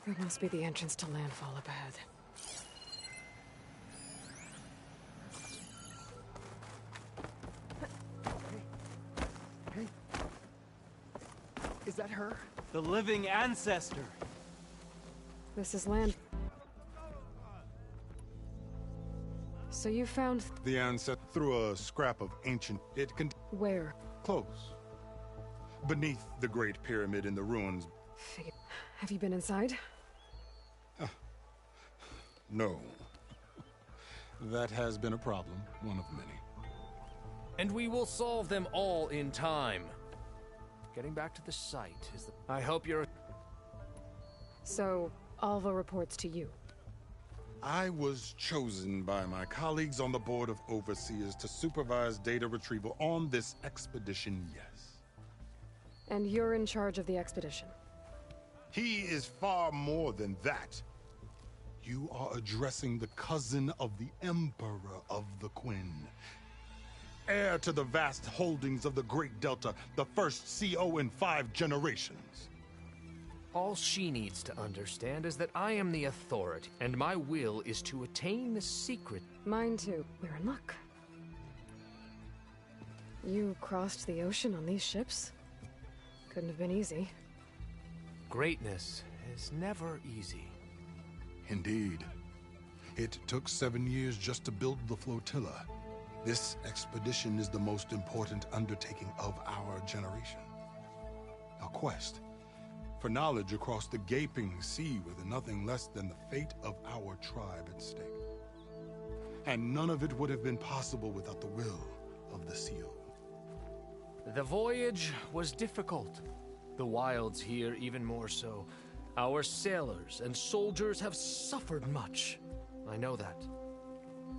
That must be the entrance to landfall up ahead. Hey. Is that her? The living ancestor. This is land. So you found... The ancestor through a scrap of ancient... It can... Where? Close. Beneath the Great Pyramid in the ruins. Have you been inside? No. That has been a problem, one of many. And we will solve them all in time. Getting back to the site is the... I hope you're... So, Alva reports to you. I was chosen by my colleagues on the Board of Overseers to supervise data retrieval on this expedition, yes. And you're in charge of the expedition? He is far more than that. You are addressing the cousin of the Emperor of the Quinn. Heir to the vast holdings of the Great Delta, the first CO in 5 generations. All she needs to understand is that I am the authority, and my will is to attain the secret. Mine too. We're in luck. You crossed the ocean on these ships? Couldn't have been easy. Greatness is never easy. Indeed. It took 7 years just to build the flotilla. This expedition is the most important undertaking of our generation. A quest for knowledge across the gaping sea with nothing less than the fate of our tribe at stake. And none of it would have been possible without the will of the CO. The voyage was difficult. The wilds here even more so. Our sailors and soldiers have suffered much. I know that.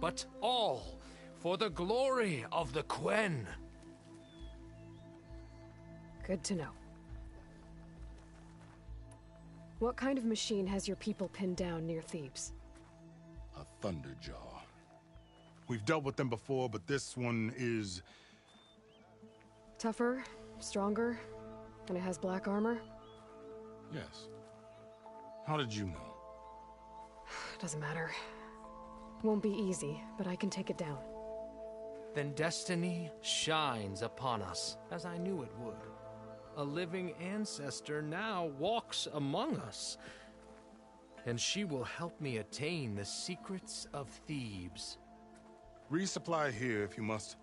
But all for the glory of the Quen. Good to know. What kind of machine has your people pinned down near Thebes? A Thunderjaw. We've dealt with them before, but this one is... Tougher, stronger, and it has black armor? Yes. How did you know? Doesn't matter. Won't be easy, but I can take it down. Then destiny shines upon us, as I knew it would. A living ancestor now walks among us. And she will help me attain the secrets of Thebes. Resupply here if you must.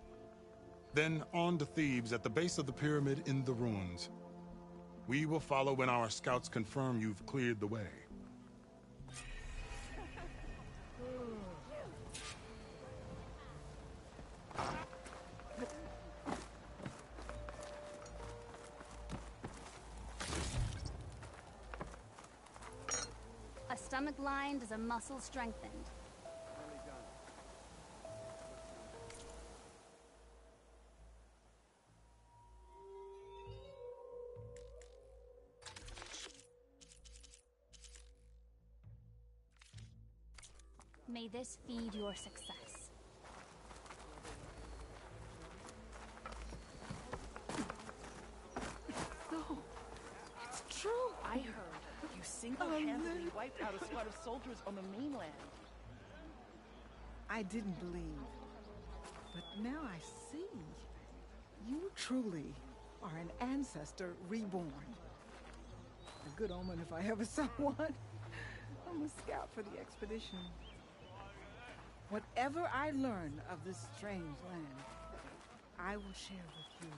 Then on to Thebes at the base of the pyramid in the ruins. We will follow when our scouts confirm you've cleared the way. A stomach lined is a muscle strengthened. May this feed your success. No, it's true. I heard you single-handedly wiped out a squad of soldiers on the mainland. I didn't believe, but now I see. You truly are an ancestor reborn. A good omen if I ever saw one. I'm a scout for the expedition. Whatever I learn of this strange land, I will share with you.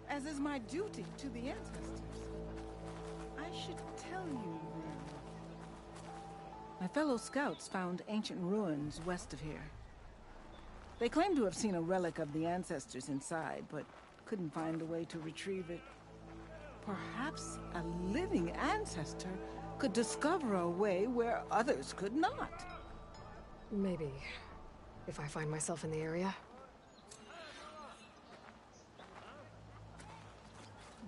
As is my duty to the ancestors. I should tell you then. My fellow scouts found ancient ruins west of here. They claim to have seen a relic of the ancestors inside, but couldn't find a way to retrieve it. Perhaps a living ancestor could discover a way where others could not. Maybe. If I find myself in the area.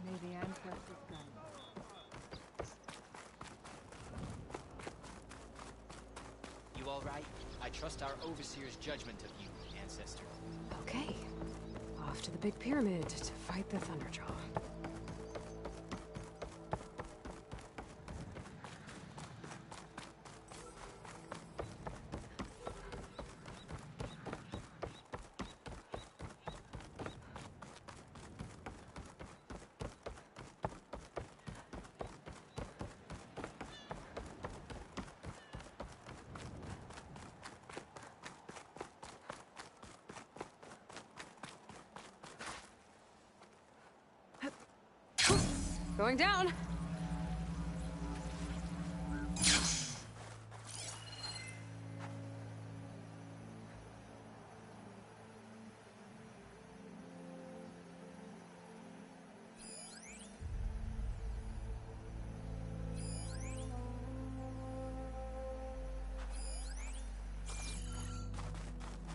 May the ancestors guide. You all right? I trust our overseer's judgment of you, ancestor. Okay. Off to the big pyramid to fight the Thunderjaw. Going down.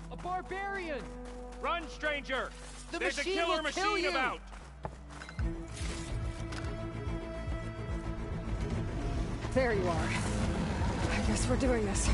A barbarian! Run, stranger! The There's machine a killer will kill machine you! about! There you are. I guess we're doing this.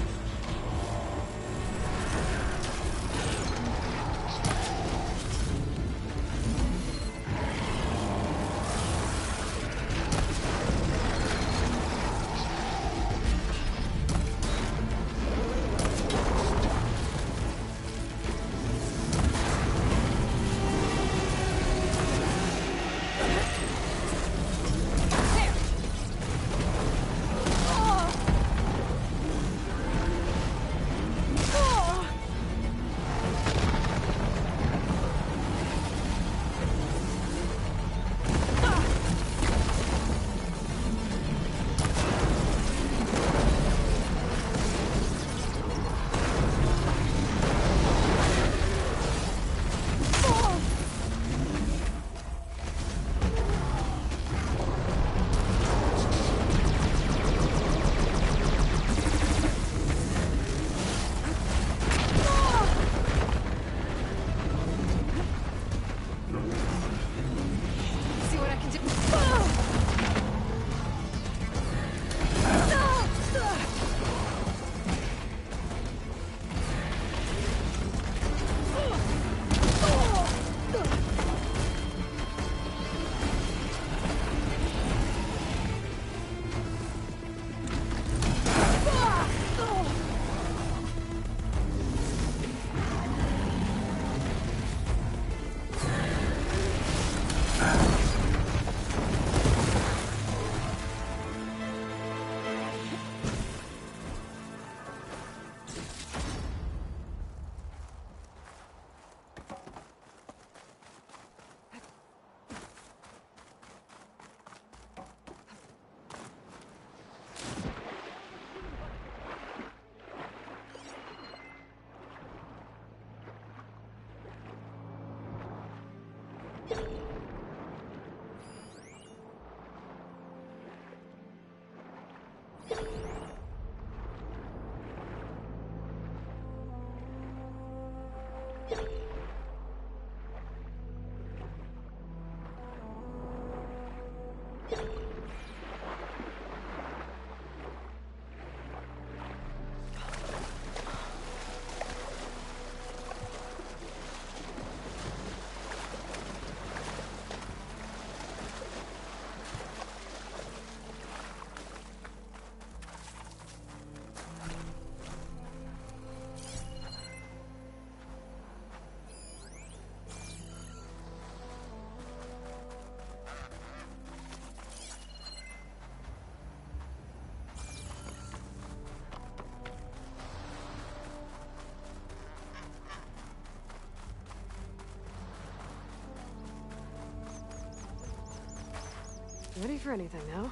Ready for anything now?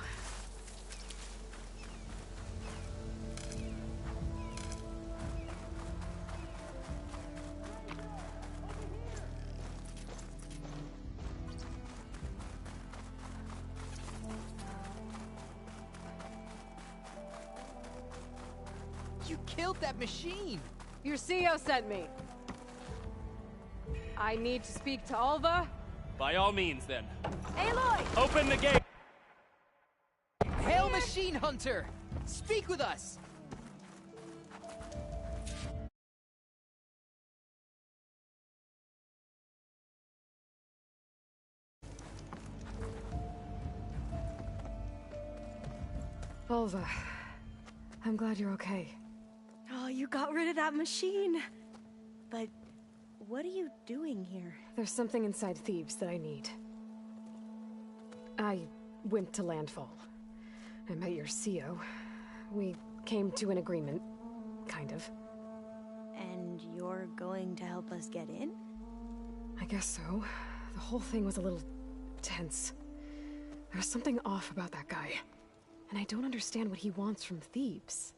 You killed that machine! Your CEO sent me. I need to speak to Alva. By all means, then. Aloy! Open the gate! Hail Machine Hunter! Speak with us! Alva, I'm glad you're okay. Oh, you got rid of that machine. But what are you doing here? There's something inside Thebes that I need. I went to Landfall. I met your CEO. We came to an agreement, kind of. And you're going to help us get in? I guess so. The whole thing was a little tense. There's something off about that guy. And I don't understand what he wants from Thebes.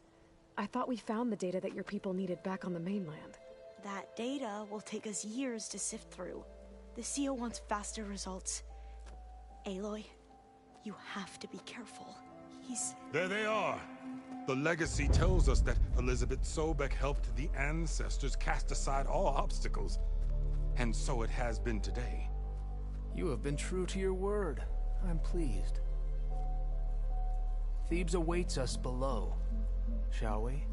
I thought we found the data that your people needed back on the mainland. That data will take us years to sift through. The CO wants faster results. Aloy, you have to be careful. There they are! The legacy tells us that Elizabeth Sobek helped the ancestors cast aside all obstacles. And so it has been today. You have been true to your word. I'm pleased. Thebes awaits us below, shall we?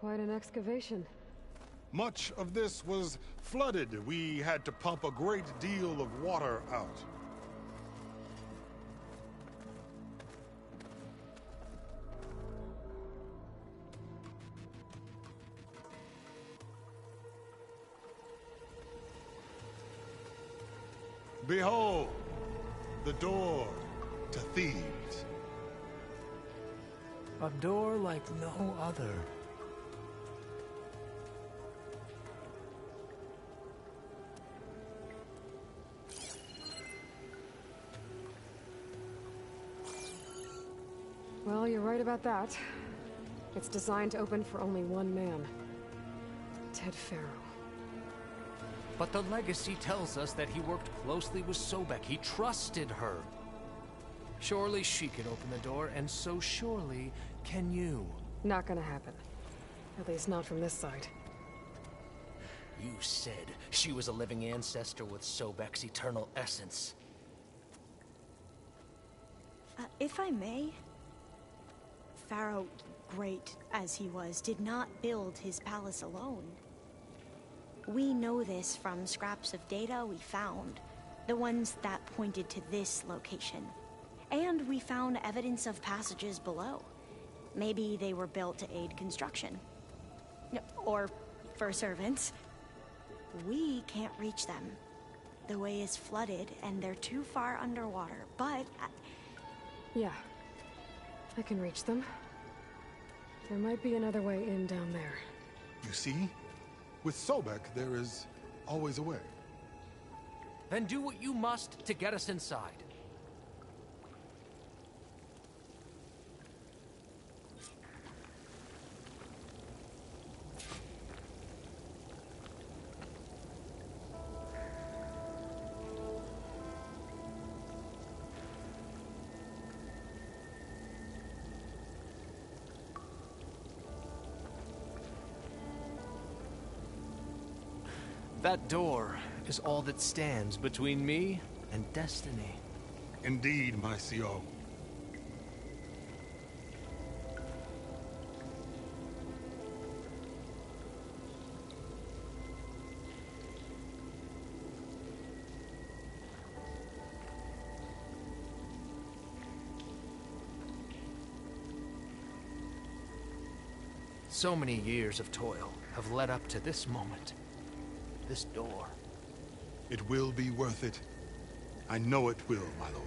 Quite an excavation. Much of this was flooded. We had to pump a great deal of water out. Behold, the door to Thebes. A door like no other. Well, you're right about that. It's designed to open for only one man. Ted Faro. But the legacy tells us that he worked closely with Sobek. He trusted her. Surely she could open the door, and so surely can you. Not gonna happen. At least not from this side. You said she was a living ancestor with Sobek's eternal essence. If I may, Pharaoh, great as he was, did not build his palace alone. We know this from scraps of data we found, the ones that pointed to this location. And we found evidence of passages below. Maybe they were built to aid construction. Or for servants. We can't reach them. The way is flooded and they're too far underwater, but... Yeah. I can reach them. There might be another way in down there. You see? With Sobek, there is always a way. Then do what you must to get us inside. That door is all that stands between me and destiny. Indeed, my CO. So many years of toil have led up to this moment. This door. It will be worth it. I know it will, my lord.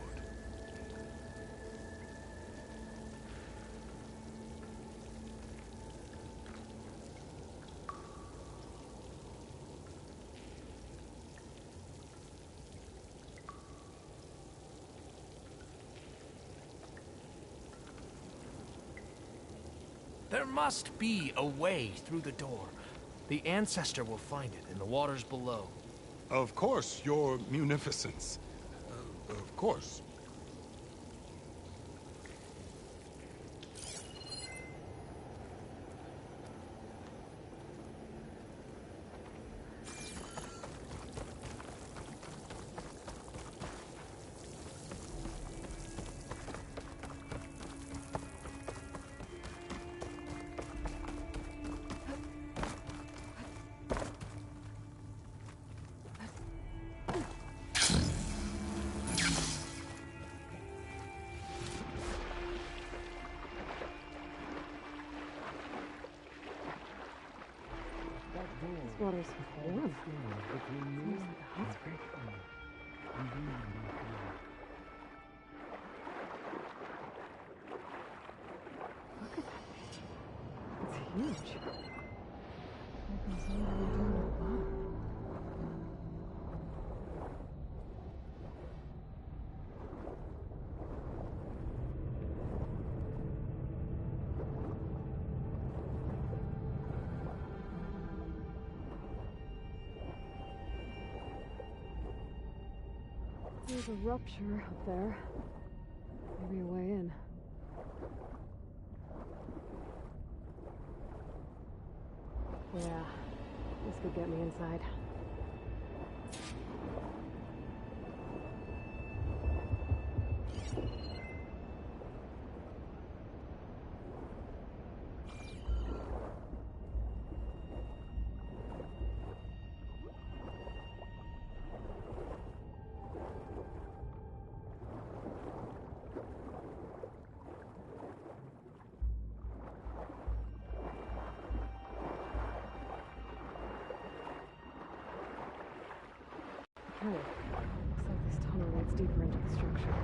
There must be a way through the door. The ancestor will find it in the waters below. Of course, your munificence. Of course. This water's warm. Smells like a hot spring. Look at that thing. There's a rupture up there. Maybe a way in. Yeah, this could get me inside. Okay, looks like this tunnel leads deeper into the structure.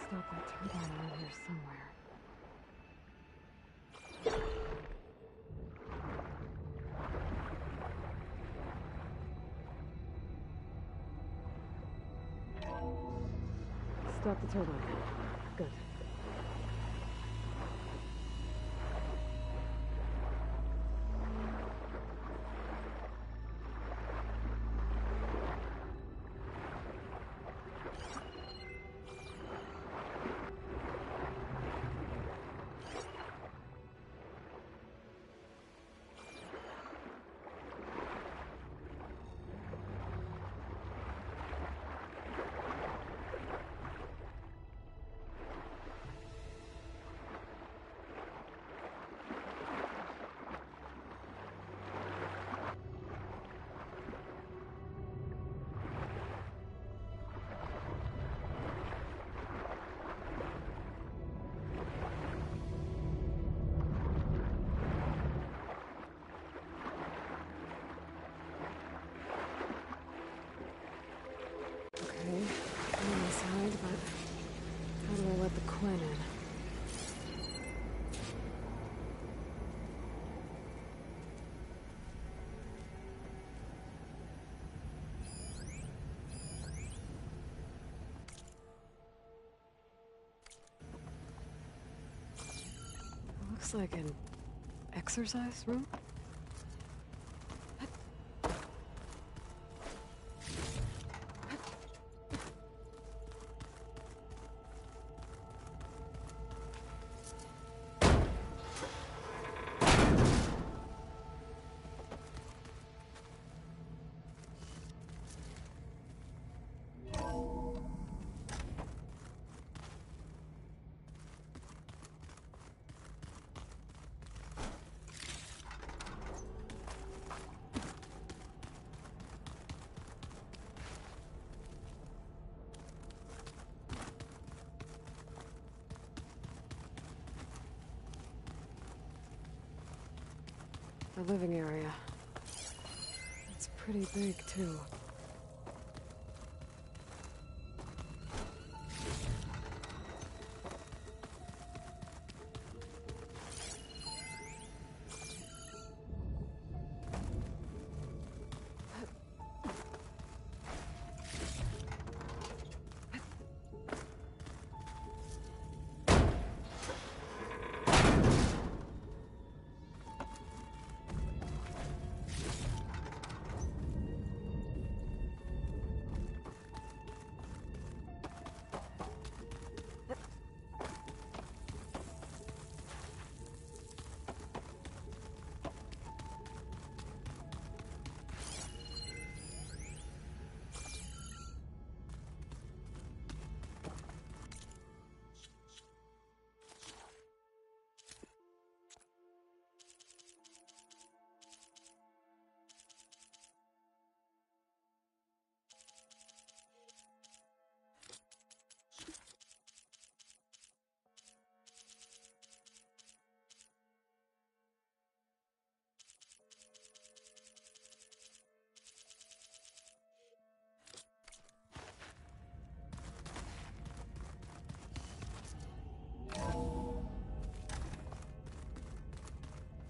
Stop that turbine around here somewhere. Stop the turbine. Good. But how do I let the Quinn in? Looks like an exercise room? The living area. It's pretty big, too.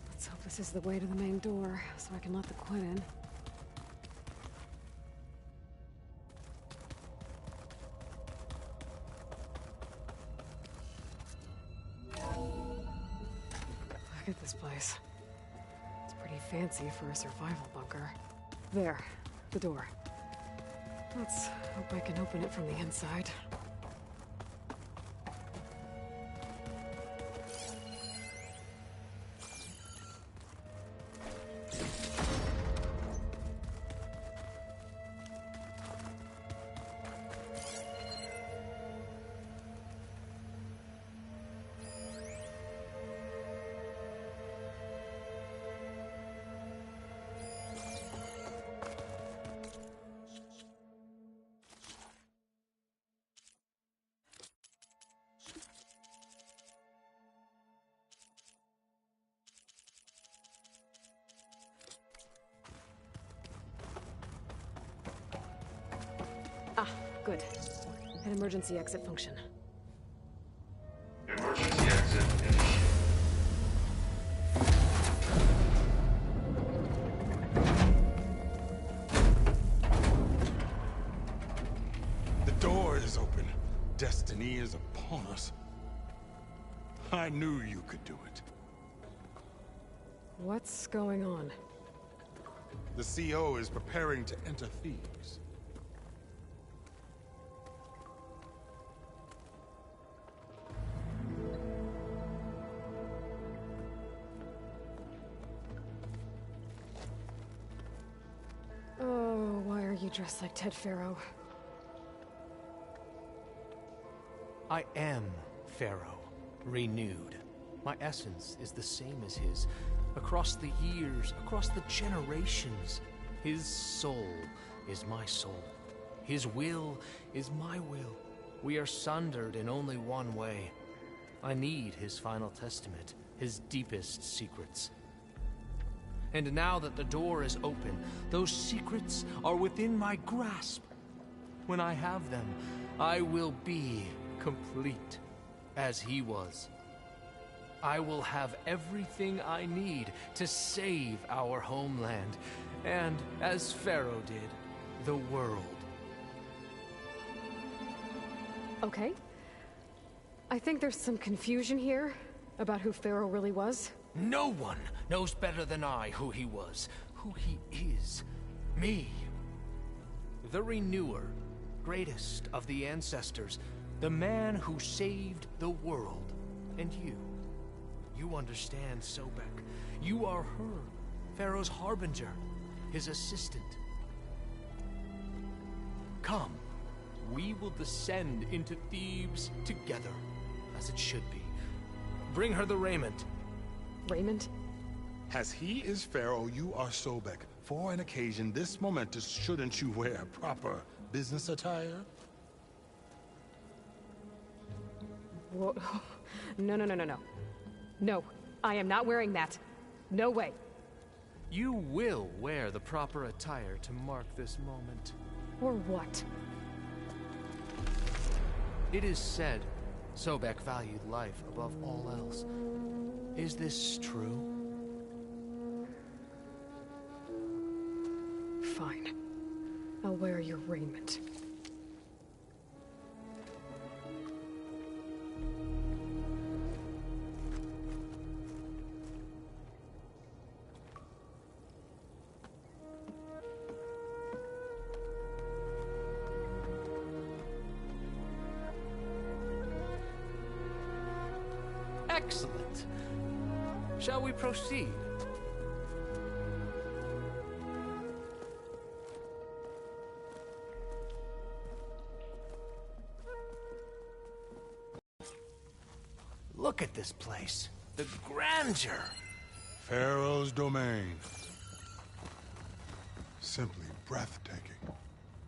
Let's hope this is the way to the main door, so I can let the Quinn in. Look at this place. It's pretty fancy for a survival bunker. There, the door. Let's hope I can open it from the inside. Ah, good. An emergency exit function. Emergency exit initiated. The door is open. Destiny is upon us. I knew you could do it. What's going on? The CO is preparing to enter Thebes. Oh, why are you dressed like Ted Pharaoh? I am Pharaoh, renewed. My essence is the same as his. Across the years, across the generations, his soul is my soul. His will is my will. We are sundered in only one way. I need his final testament, his deepest secrets. And now that the door is open, those secrets are within my grasp. When I have them, I will be complete, as he was. I will have everything I need to save our homeland, and, as Pharaoh did, the world. Okay. I think there's some confusion here about who Pharaoh really was. No one knows better than I who he was, who he is. Me. The Renewer, greatest of the ancestors, the man who saved the world. And you. You understand, Sobek. You are her, Pharaoh's harbinger, his assistant. Come, we will descend into Thebes together, as it should be. Bring her the raiment. Raiment? As he is Pharaoh, you are Sobek. For an occasion this momentous, shouldn't you wear proper business attire? Whoa. No. No, I am not wearing that. No way. You will wear the proper attire to mark this moment. Or what? It is said Sobek valued life above all else. Is this true? Fine. I'll wear your raiment. Excellent. Shall we proceed? Look at this place. The grandeur. Pharaoh's domain. Simply breathtaking.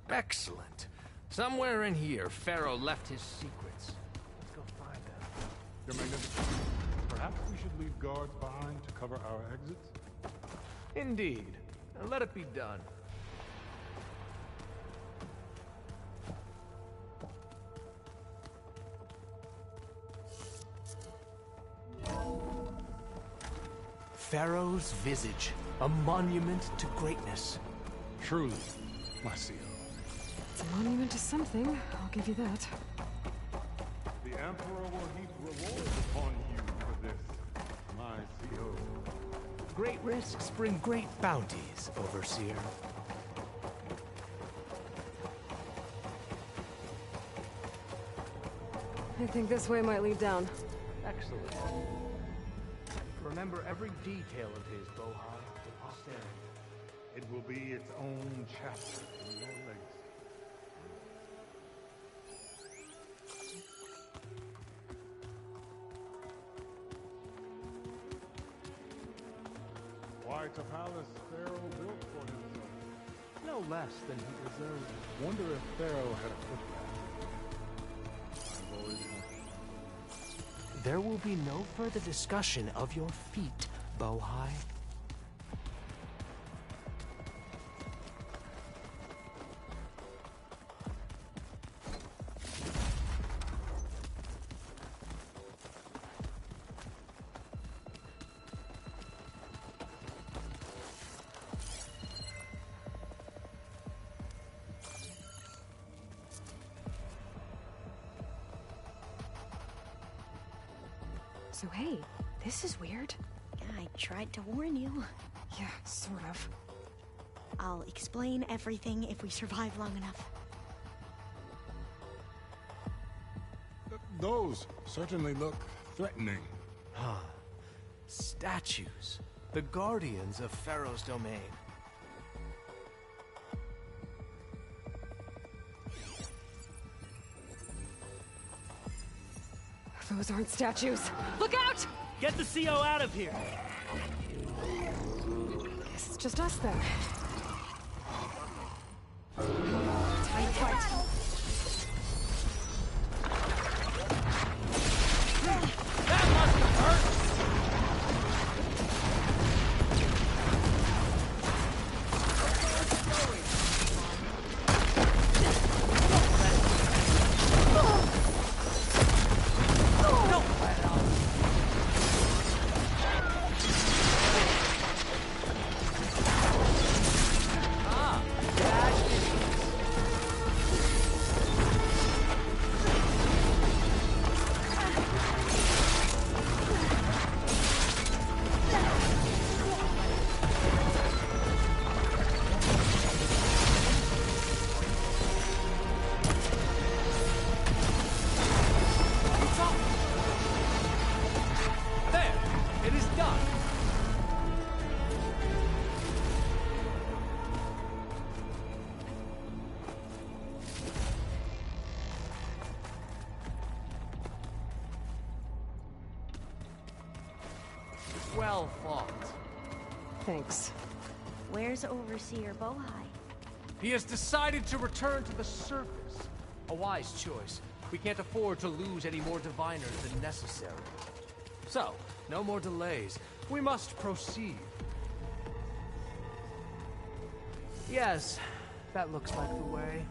Excellent. Somewhere in here, Pharaoh left his secrets. Let's go find them. Your Magnificence, perhaps we should leave guards behind to cover our exits? Indeed. Let it be done. Pharaoh's visage, a monument to greatness. Truly, my CEO. It's a monument to something, I'll give you that. The Emperor will heap rewards upon you for this, my CEO. Great risks bring great bounties, Overseer. I think this way might lead down. Excellent. Remember every detail of his, Bohai, to posterity. It will be its own chapter in your legacy. Quite a palace Pharaoh built for himself. No less than he deserved. Wonder if Pharaoh had a footbath. I've always wondered. There will be no further discussion of your feet, Bohai. So hey, this is weird. I tried to warn you. Yeah, sort of. I'll explain everything if we survive long enough. Those certainly look threatening. Ah, statues. The guardians of Pharaoh's domain. Those aren't statues. Look out! Get the CO out of here! Guess it's just us then. Tight part. That must have hurt! Well fought. Thanks. Where's Overseer Bohai? He has decided to return to the surface. A wise choice. We can't afford to lose any more diviners than necessary. So, no more delays. We must proceed. Yes, that looks like the way.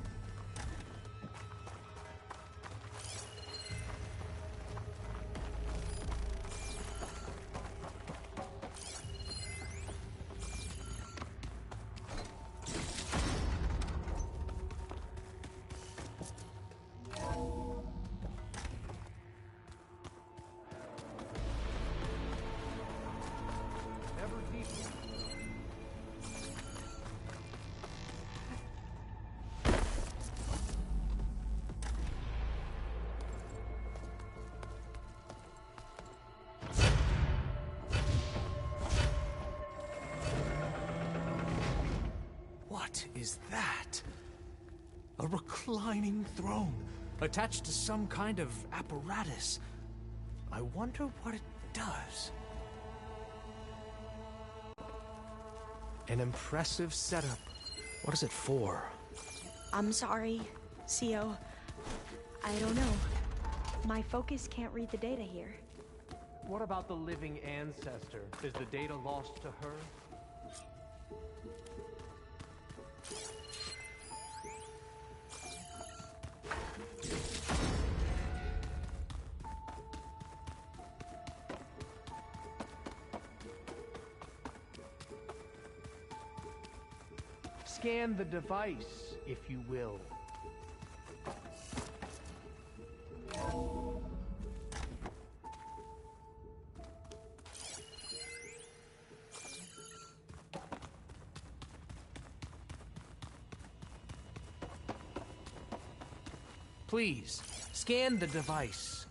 What is that? A reclining throne, attached to some kind of apparatus. I wonder what it does. An impressive setup. What is it for? I'm sorry, CO. I don't know. My focus can't read the data here. What about the living ancestor? Is the data lost to her? Scan the device, if you will. Please, scan the device.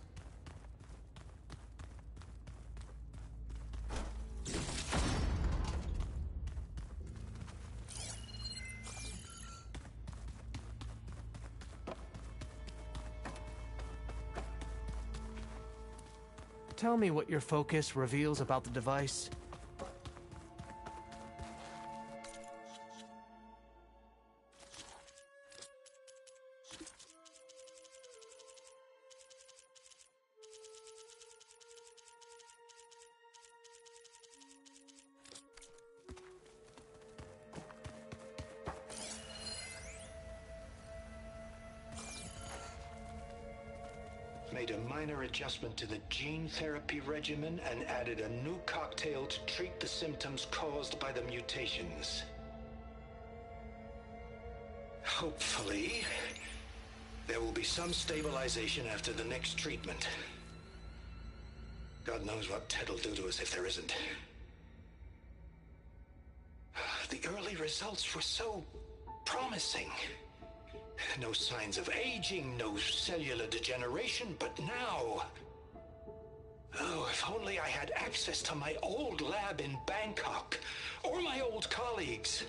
Tell me what your focus reveals about the device. Made a minor adjustment to the gene therapy regimen and added a new cocktail to treat the symptoms caused by the mutations. Hopefully, there will be some stabilization after the next treatment. God knows what Ted will do to us if there isn't. The early results were so promising. No signs of aging, no cellular degeneration, but now... Oh, if only I had access to my old lab in Bangkok, or my old colleagues,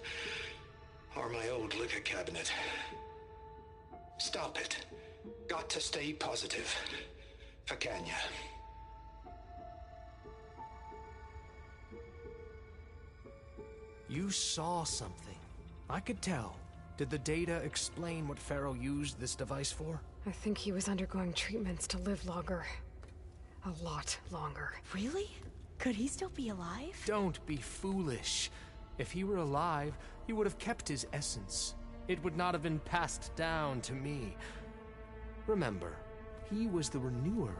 or my old liquor cabinet. Stop it. Got to stay positive. For Kanya. You saw something. I could tell. Did the data explain what Pharaoh used this device for? I think he was undergoing treatments to live longer. A lot longer. Really? Could he still be alive? Don't be foolish. If he were alive, he would have kept his essence. It would not have been passed down to me. Remember, he was the renewer.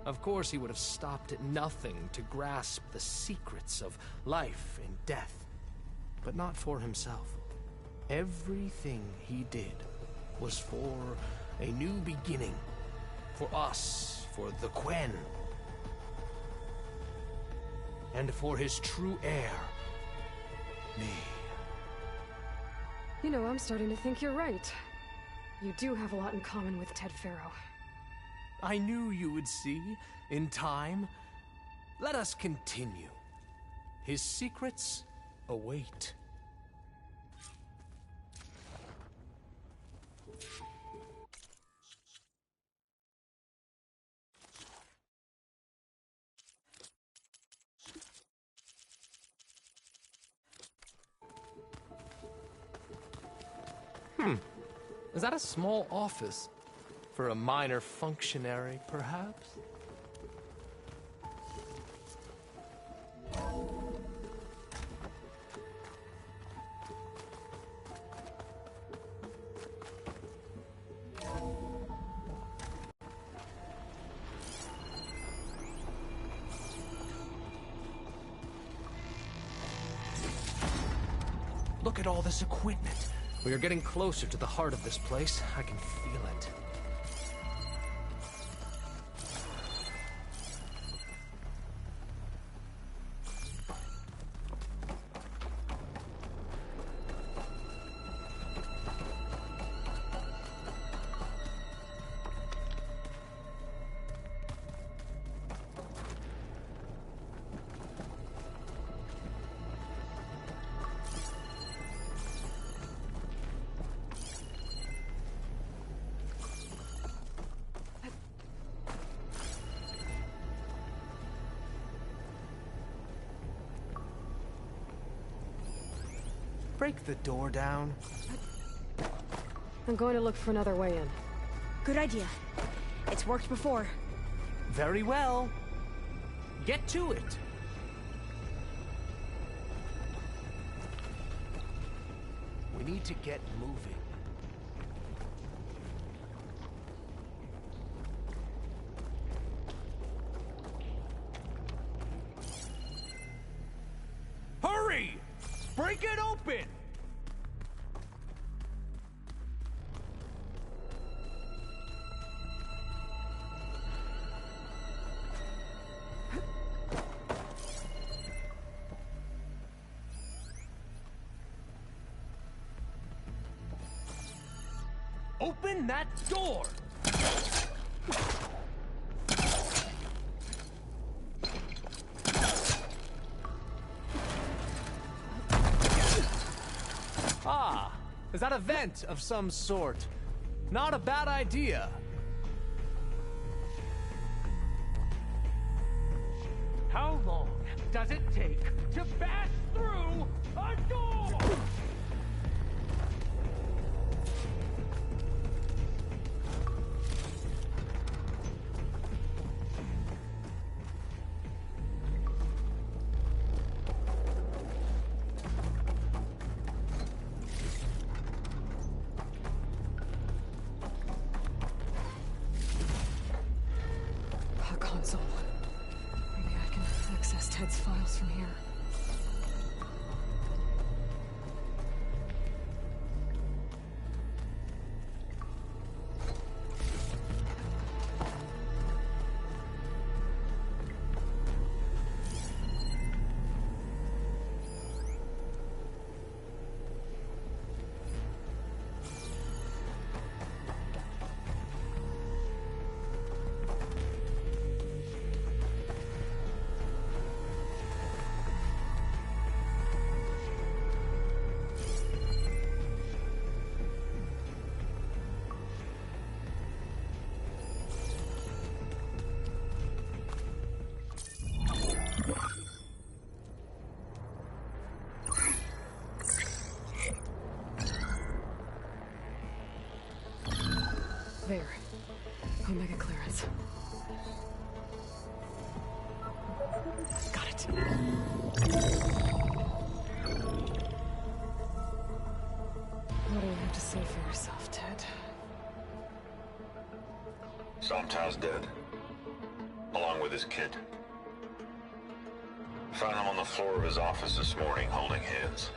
Of course, he would have stopped at nothing to grasp the secrets of life and death. But not for himself. Everything he did was for a new beginning. For us, for the Quen. And for his true heir, me. You know, I'm starting to think you're right. You do have a lot in common with Ted Pharaoh. I knew you would see, in time. Let us continue. His secrets await. Is that a small office? For a minor functionary, perhaps? Look at all this equipment. We are getting closer to the heart of this place. I can feel it. Break the door down. I'm going to look for another way in. Good idea. It's worked before. Very well. Get to it. We need to get moving. Hurry! Break it open! Open that door! Ah, is that a vent of some sort? Not a bad idea. How long does it take to pass through a door? A console. Maybe I can access Ted's files from here. There. Omega clearance. Got it. What do you have to say for yourself, Ted? Somtow's dead. Along with his kid. Found him on the floor of his office this morning, holding hands.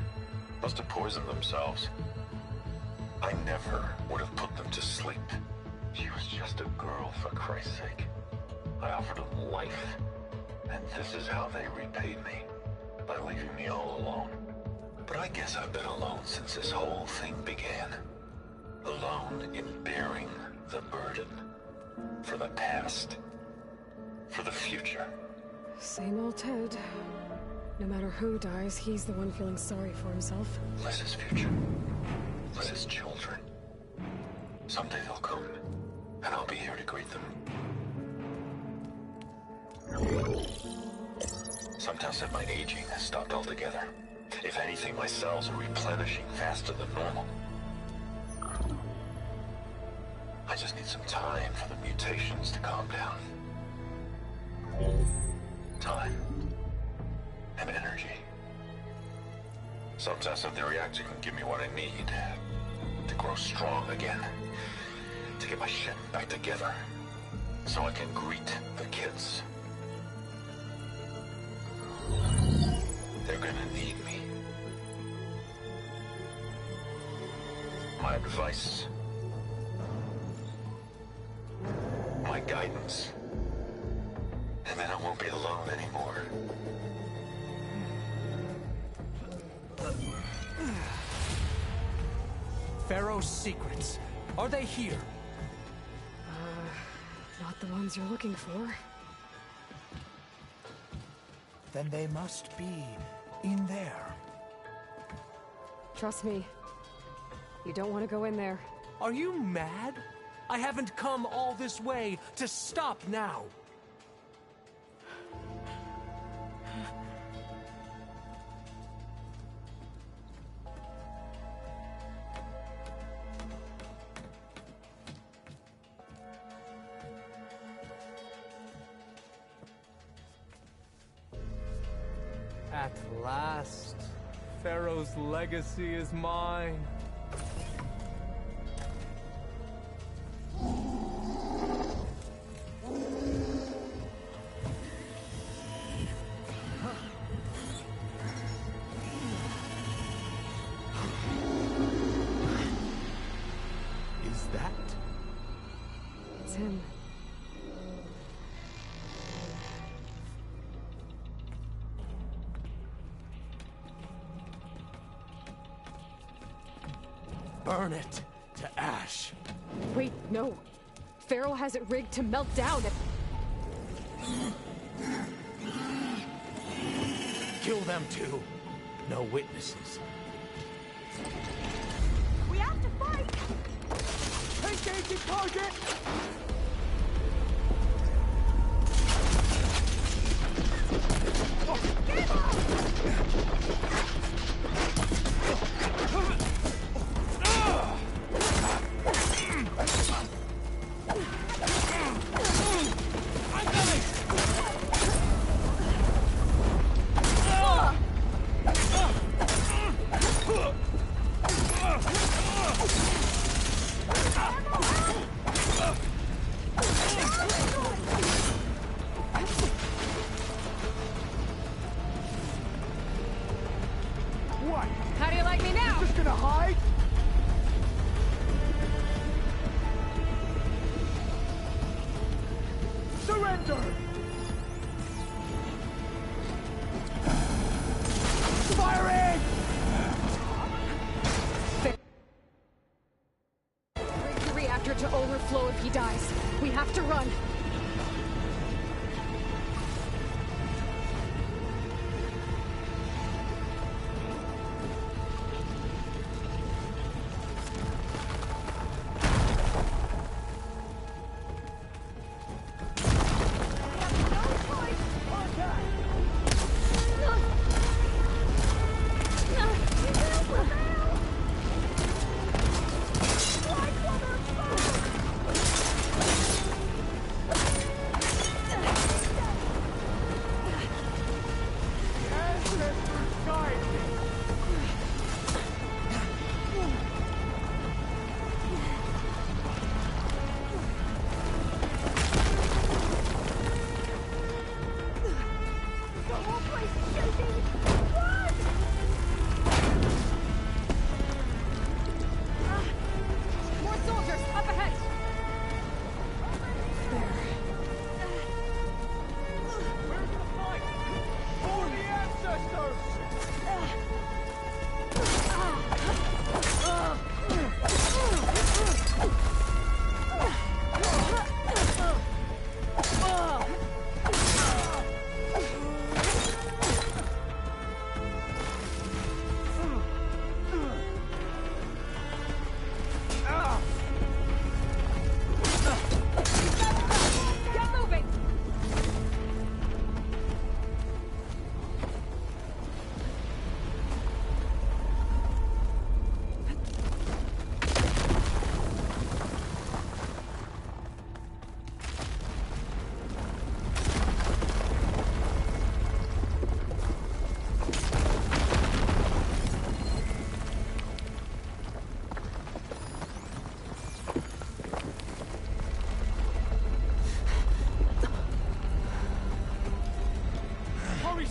Must have poisoned themselves. I never would have put them to sleep. She was just a girl, for Christ's sake. I offered them life, and this is how they repaid me, by leaving me all alone. But I guess I've been alone since this whole thing began. Alone in bearing the burden. For the past. For the future. Same old Ted. No matter who dies, he's the one feeling sorry for himself. Liz's future. Liz's children. Someday they'll come, and I'll be here to greet them. Sometimes said my aging has stopped altogether. If anything, my cells are replenishing faster than normal. I just need some time for the mutations to calm down. Time. And energy. Sometimes if the reactor can give me what I need to grow strong again. To get my shit back together. So I can greet the kids. They're gonna need me. my advice, my guidance, and then I won't be alone anymore. Pharaoh's secrets. Are they here? Not the ones you're looking for. Then they must be in there. Trust me. You don't want to go in there. Are you mad? I haven't come all this way to stop now. At last, Pharaoh's legacy is mine. Is that? It's him. Burn it to ash. Wait, no. Pharaoh has it rigged to melt down. Kill them too. No witnesses. We have to fight! Engaging target! How do you like me now? Just gonna hide? Surrender! Firing! Rig the reactor to overflow if he dies. We have to run.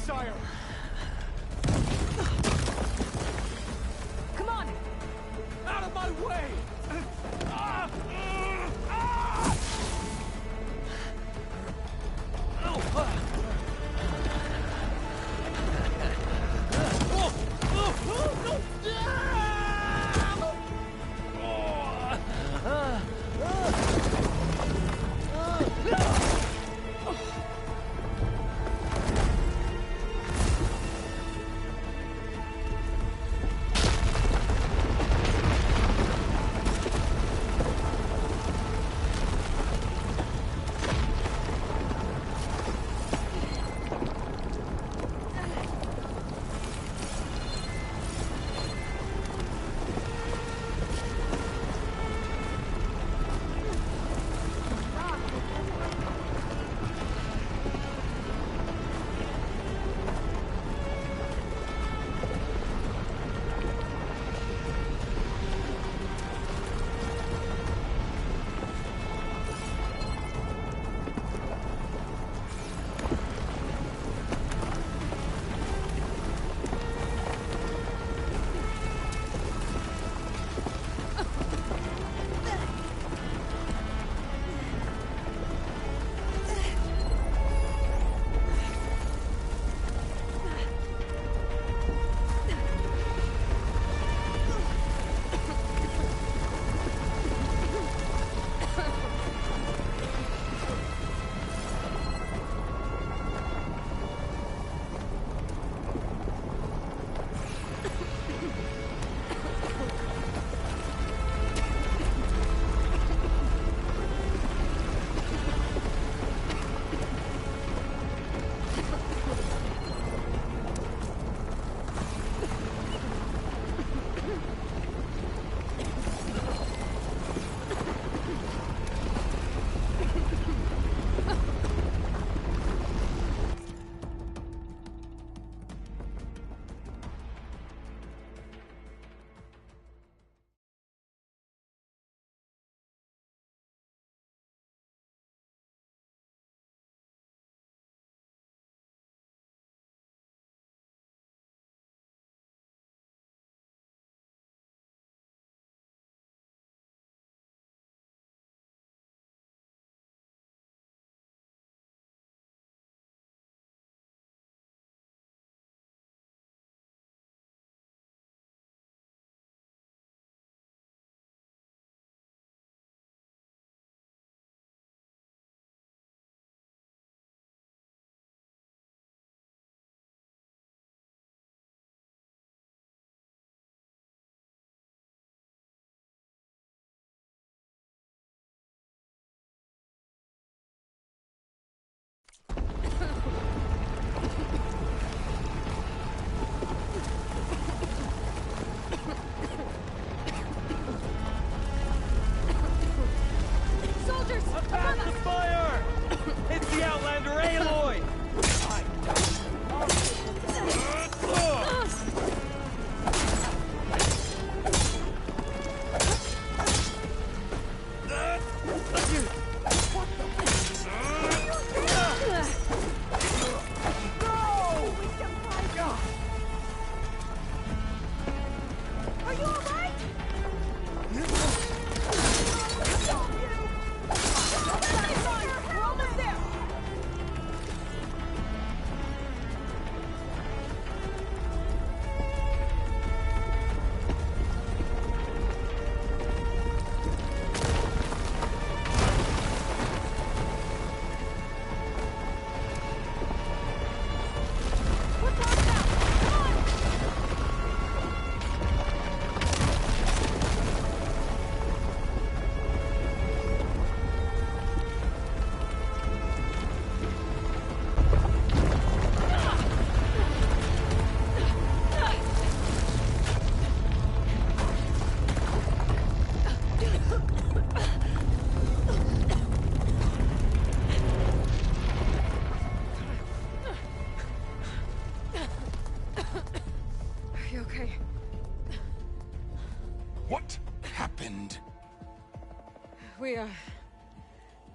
Sire! Come on! Out of my way!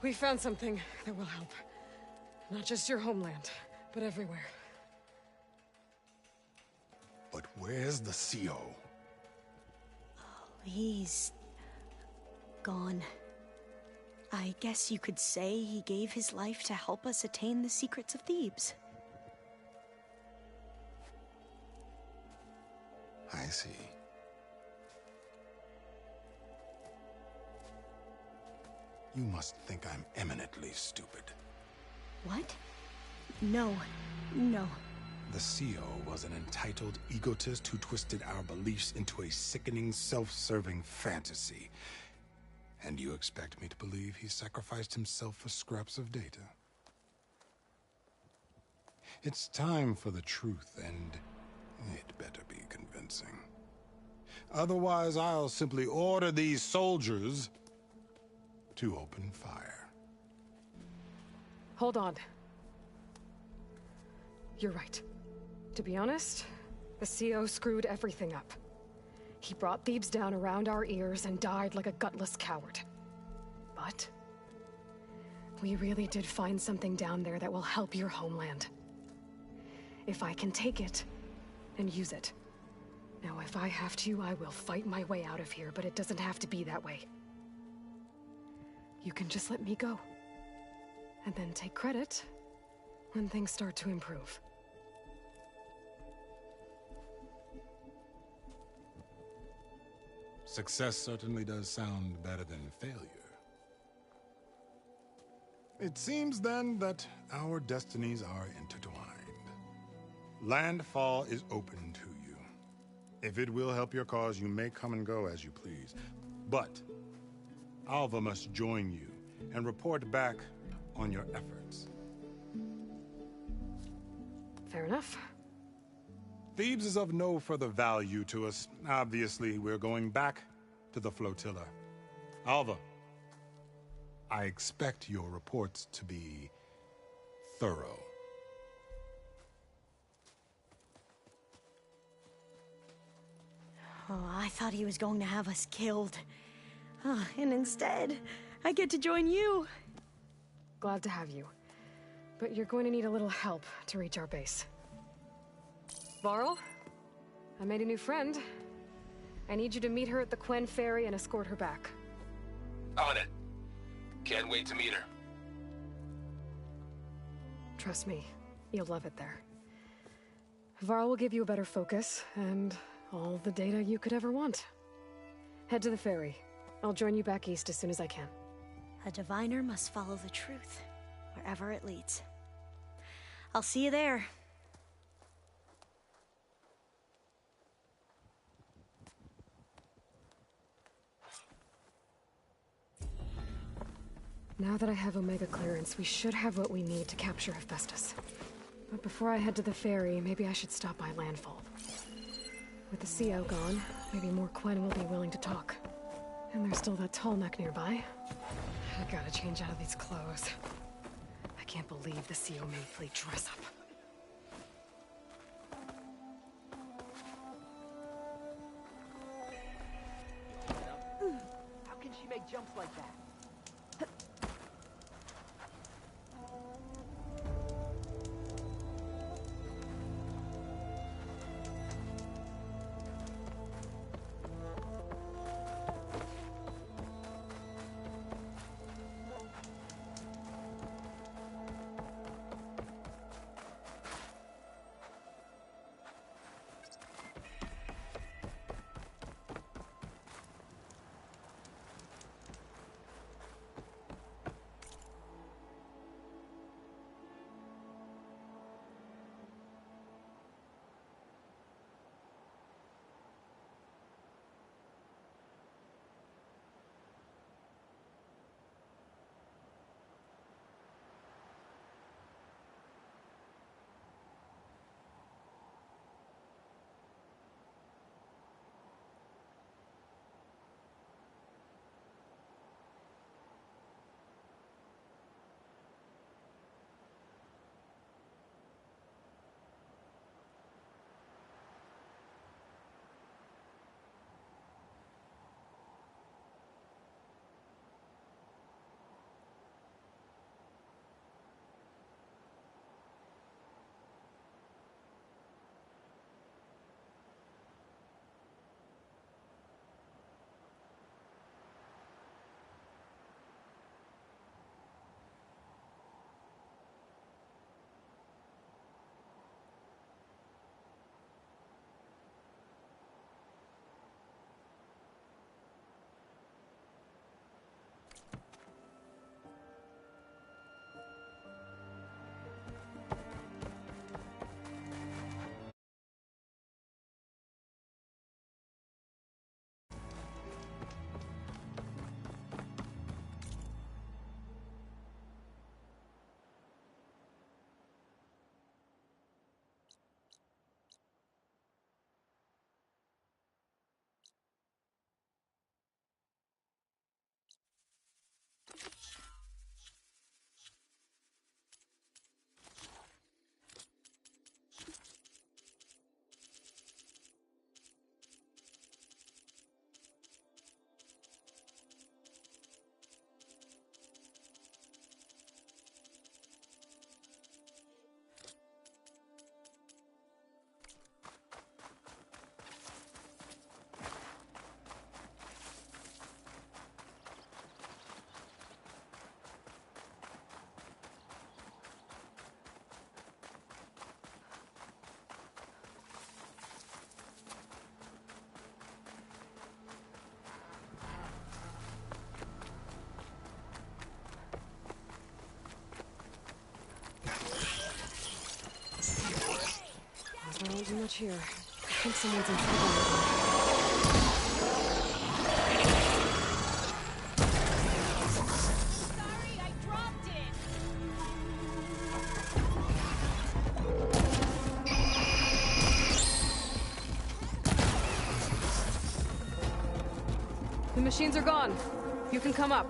We found something that will help. Not just your homeland, but everywhere. But where's the CO? He's gone. I guess you could say he gave his life to help us attain the secrets of Thebes. I see. You must think I'm eminently stupid. What? No. The CO was an entitled egotist who twisted our beliefs into a sickening, self-serving fantasy. And you expect me to believe he sacrificed himself for scraps of data? It's time for the truth, and it better be convincing. Otherwise, I'll simply order these soldiers to open fire. Hold on. You're right. To be honest, the CO screwed everything up. He brought Thebes down around our ears and died like a gutless coward. But we really did find something down there that will help your homeland. If I can take it and use it. Now, if I have to, I will fight my way out of here, but it doesn't have to be that way. You can just let me go. And then take credit when things start to improve. Success certainly does sound better than failure. It seems then that our destinies are intertwined. Landfall is open to you. If it will help your cause, you may come and go as you please. But Alva must join you and report back on your efforts. Fair enough. Thebes is of no further value to us. Obviously, we're going back to the flotilla. Alva, I expect your reports to be thorough. Oh, I thought he was going to have us killed. And instead, I get to join you. Glad to have you. But you're going to need a little help to reach our base. Varl, I made a new friend. I need you to meet her at the Quen ferry and escort her back. On it. Can't wait to meet her. Trust me, you'll love it there. Varl will give you a better focus, and all the data you could ever want. Head to the ferry. I'll join you back east as soon as I can. A diviner must follow the truth, wherever it leads. I'll see you there. Now that I have Omega clearance, we should have what we need to capture Hephaestus. But before I head to the ferry, maybe I should stop by Landfall. With the CO gone, maybe more Quen will be willing to talk. And there's still that tall neck nearby. I gotta change out of these clothes. I can't believe the CO made play dress up. How can she make jumps like that? Not much here. I think someone's in trouble. Sorry, I dropped it! The machines are gone. You can come up.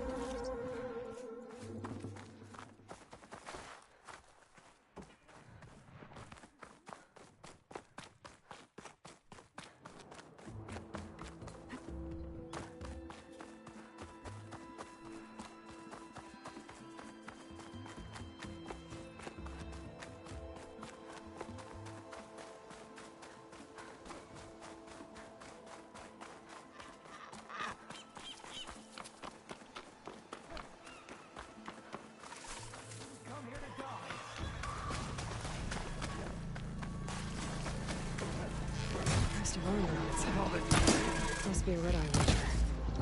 Must be a red-eye watcher.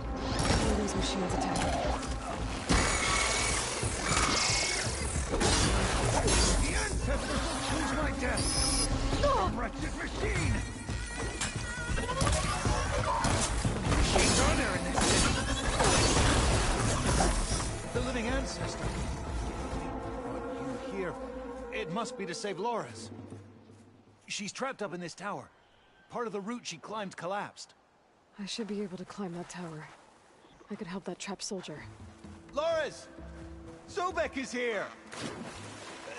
One of those machines attacking. The ancestors will choose my death! Some wretched machine! Machines are there in this city? The living ancestor. What you hear? It must be to save Laura's. She's trapped up in this tower. Part of the route she climbed collapsed. I should be able to climb that tower. I could help that trapped soldier. Loris! Sobek is here!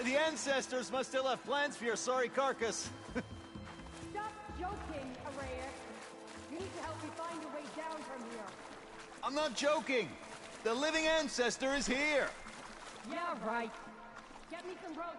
The ancestors must still have plans for your sorry carcass. Stop joking, Araya. You need to help me find a way down from here. I'm not joking! The living ancestor is here! Yeah, right. Get me some rope.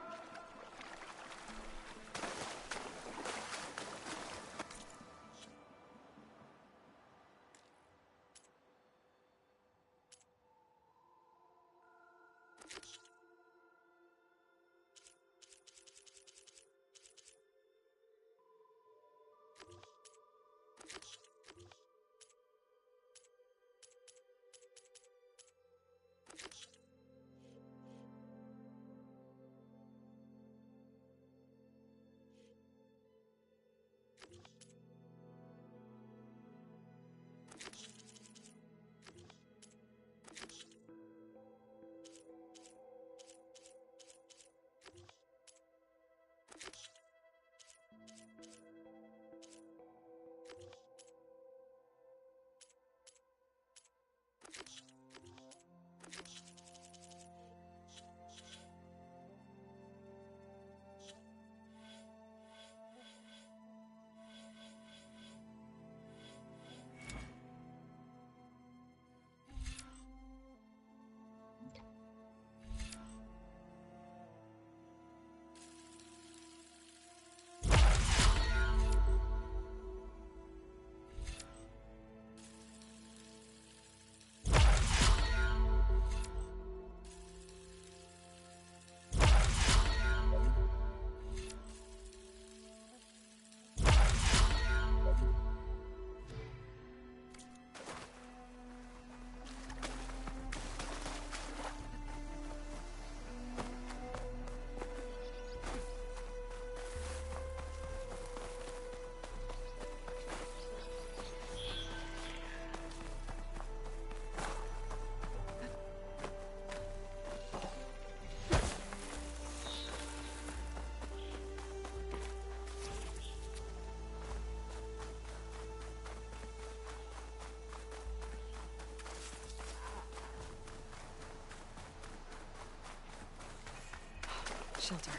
Shelter.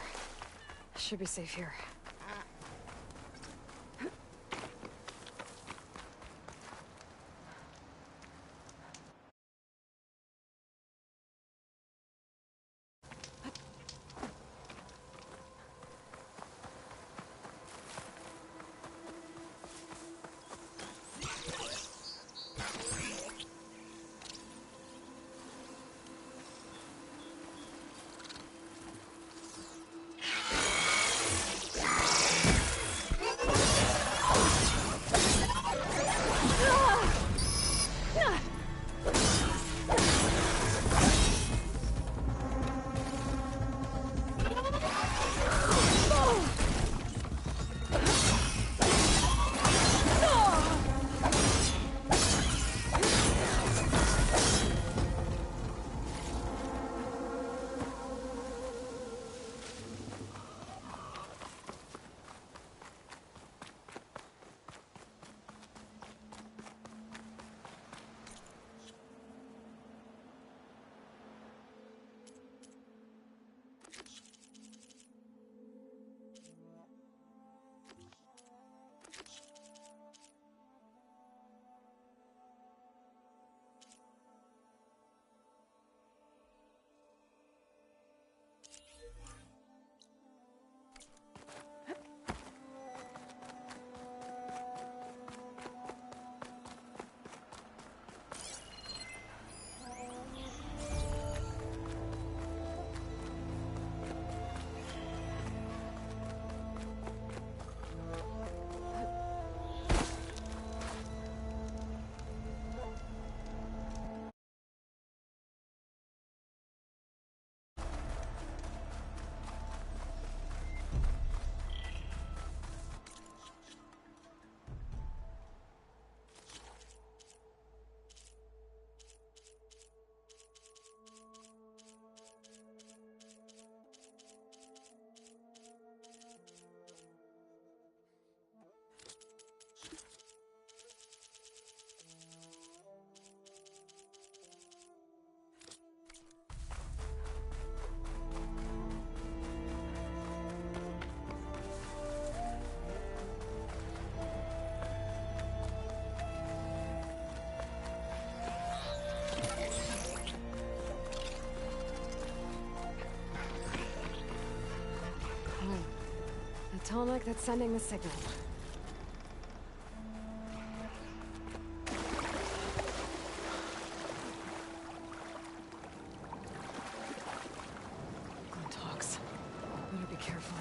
Should be safe here. Tolmec that's sending the signal. Good talks. Better be careful.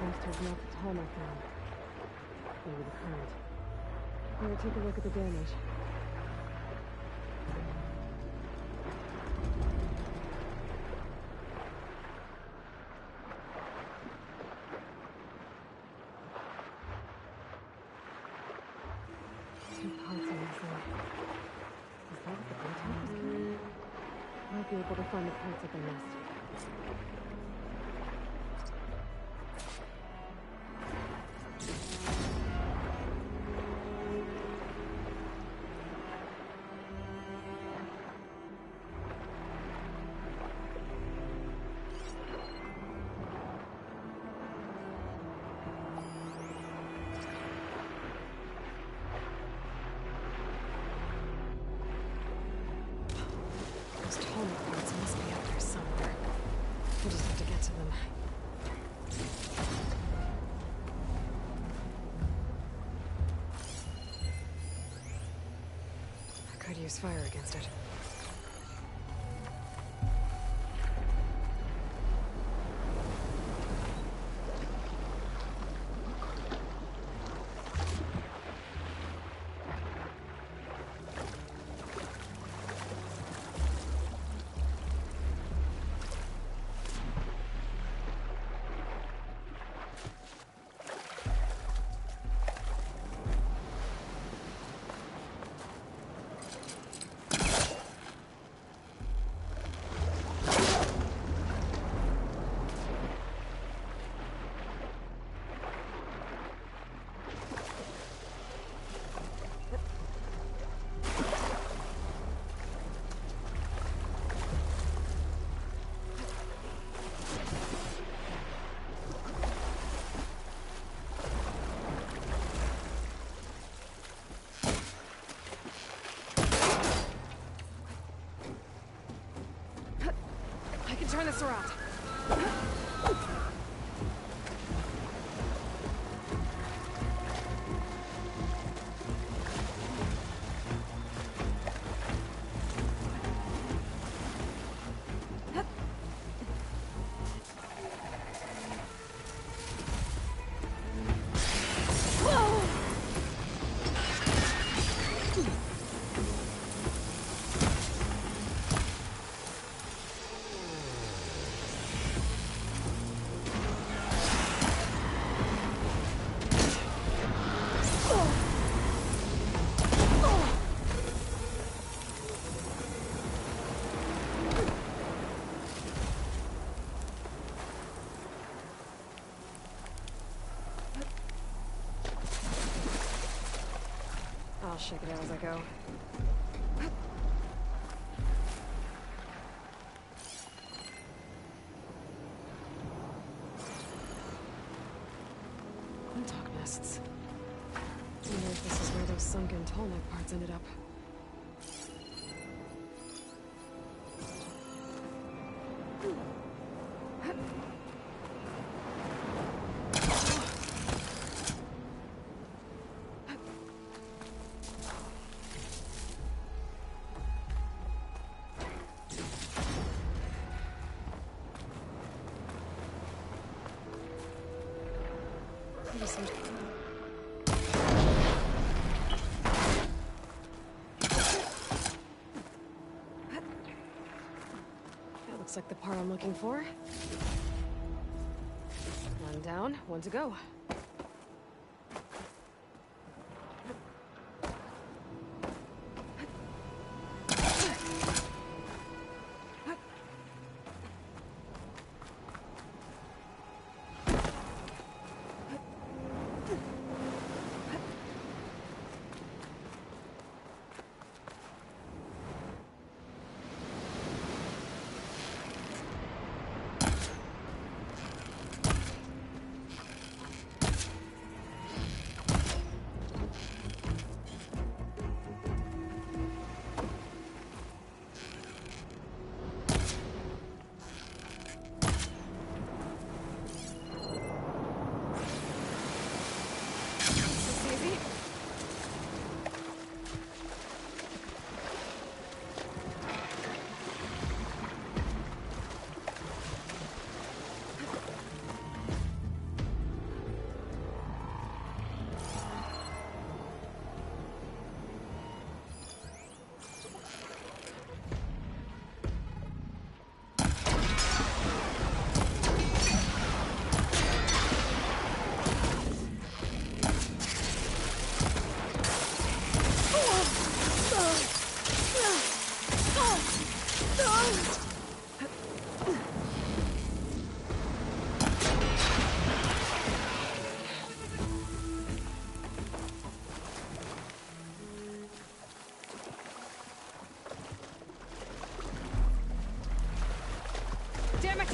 Seems to have knocked the Tolmec down. Maybe the current. Better take a look at the damage. Two parts are missing. Is that what the Bluetooth is carrying? Might be able to find the parts at the nest. Those Tolmec parts must be out there somewhere. We'll just have to get to them. I could use fire against it. Turn this around. I'll shake it out as I go. Quintok nests. I wonder if this is where those sunken Tolmec parts ended up. episode. That looks like the part I'm looking for. One down, one to go. Damn it!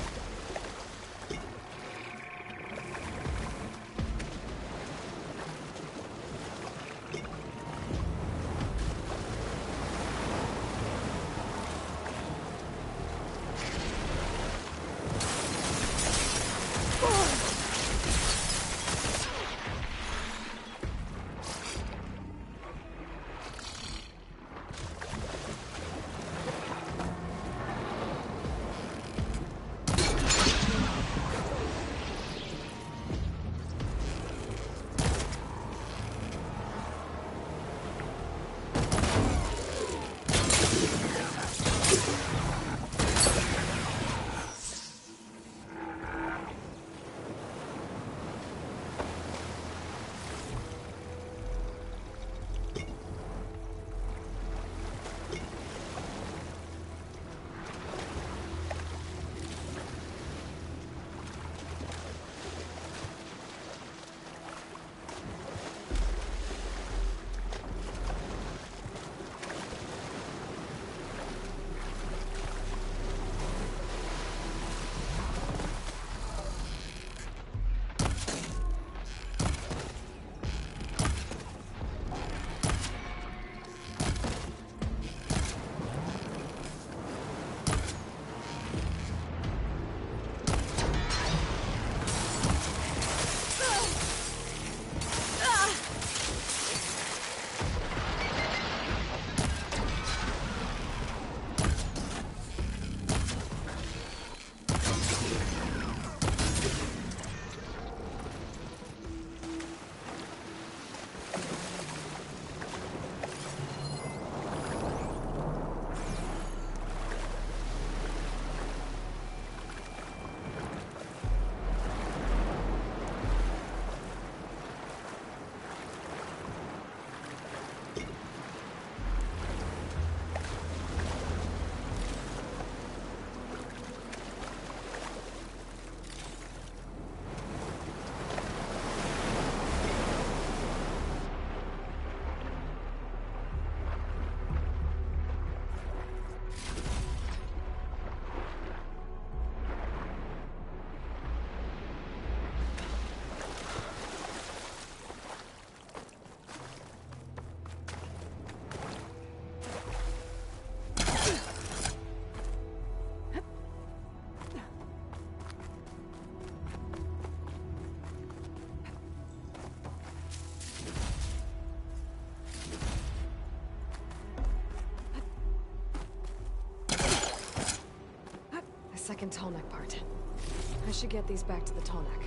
Second tall neck part. I should get these back to the tall neck.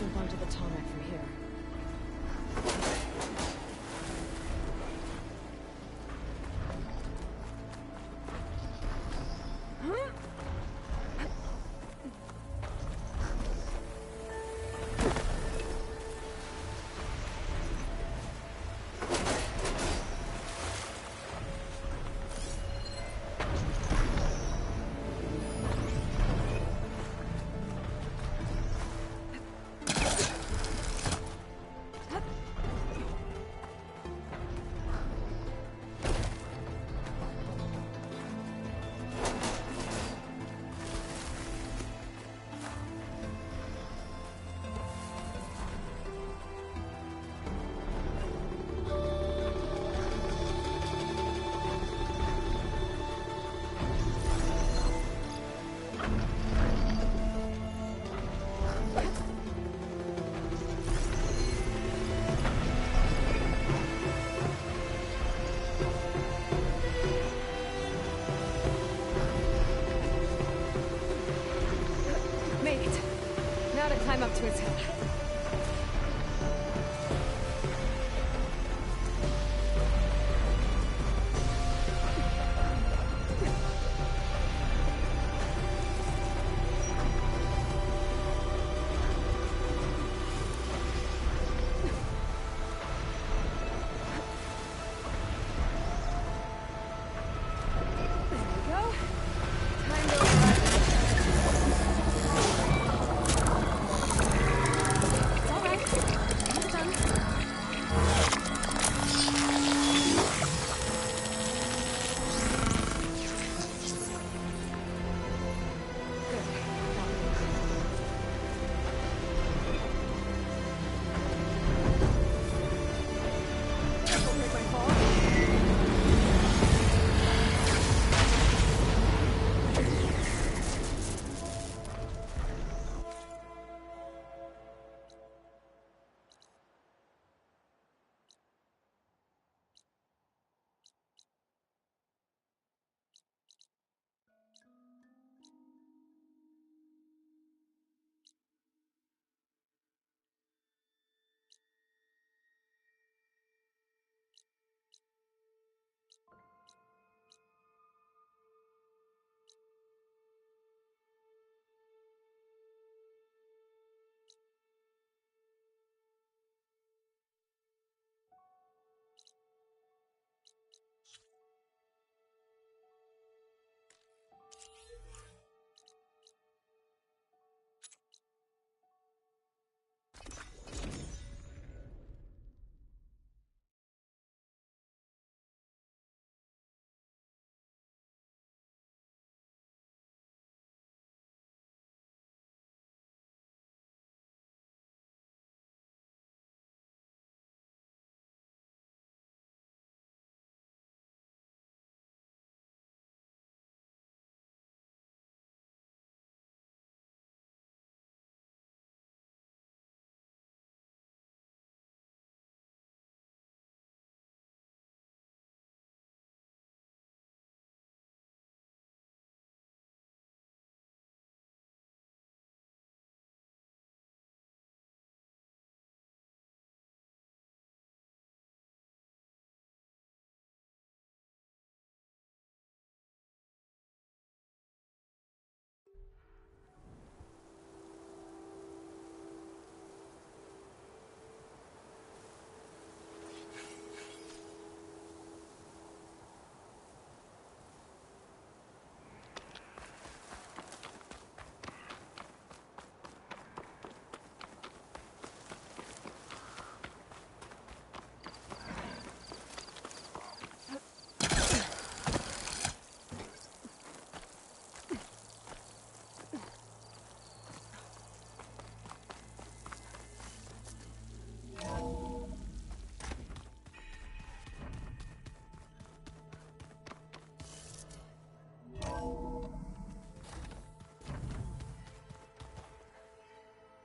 jump onto the tarmac from here. Climb up to its head.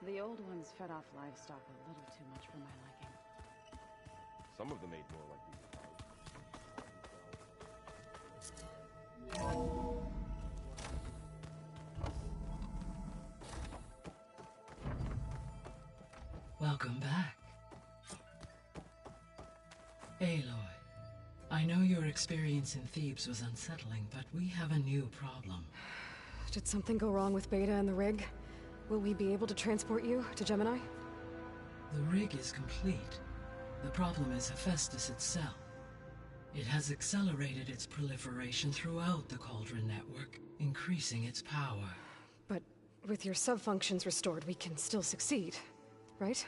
The old ones fed off livestock a little too much for my liking. Some of them ate more like these. Welcome back. Aloy, I know your experience in Thebes was unsettling, but we have a new problem. Did something go wrong with Beta and the rig? Will we be able to transport you to Gemini? The rig is complete. The problem is Hephaestus itself. It has accelerated its proliferation throughout the Cauldron network, increasing its power. But with your sub-functions restored, we can still succeed, right?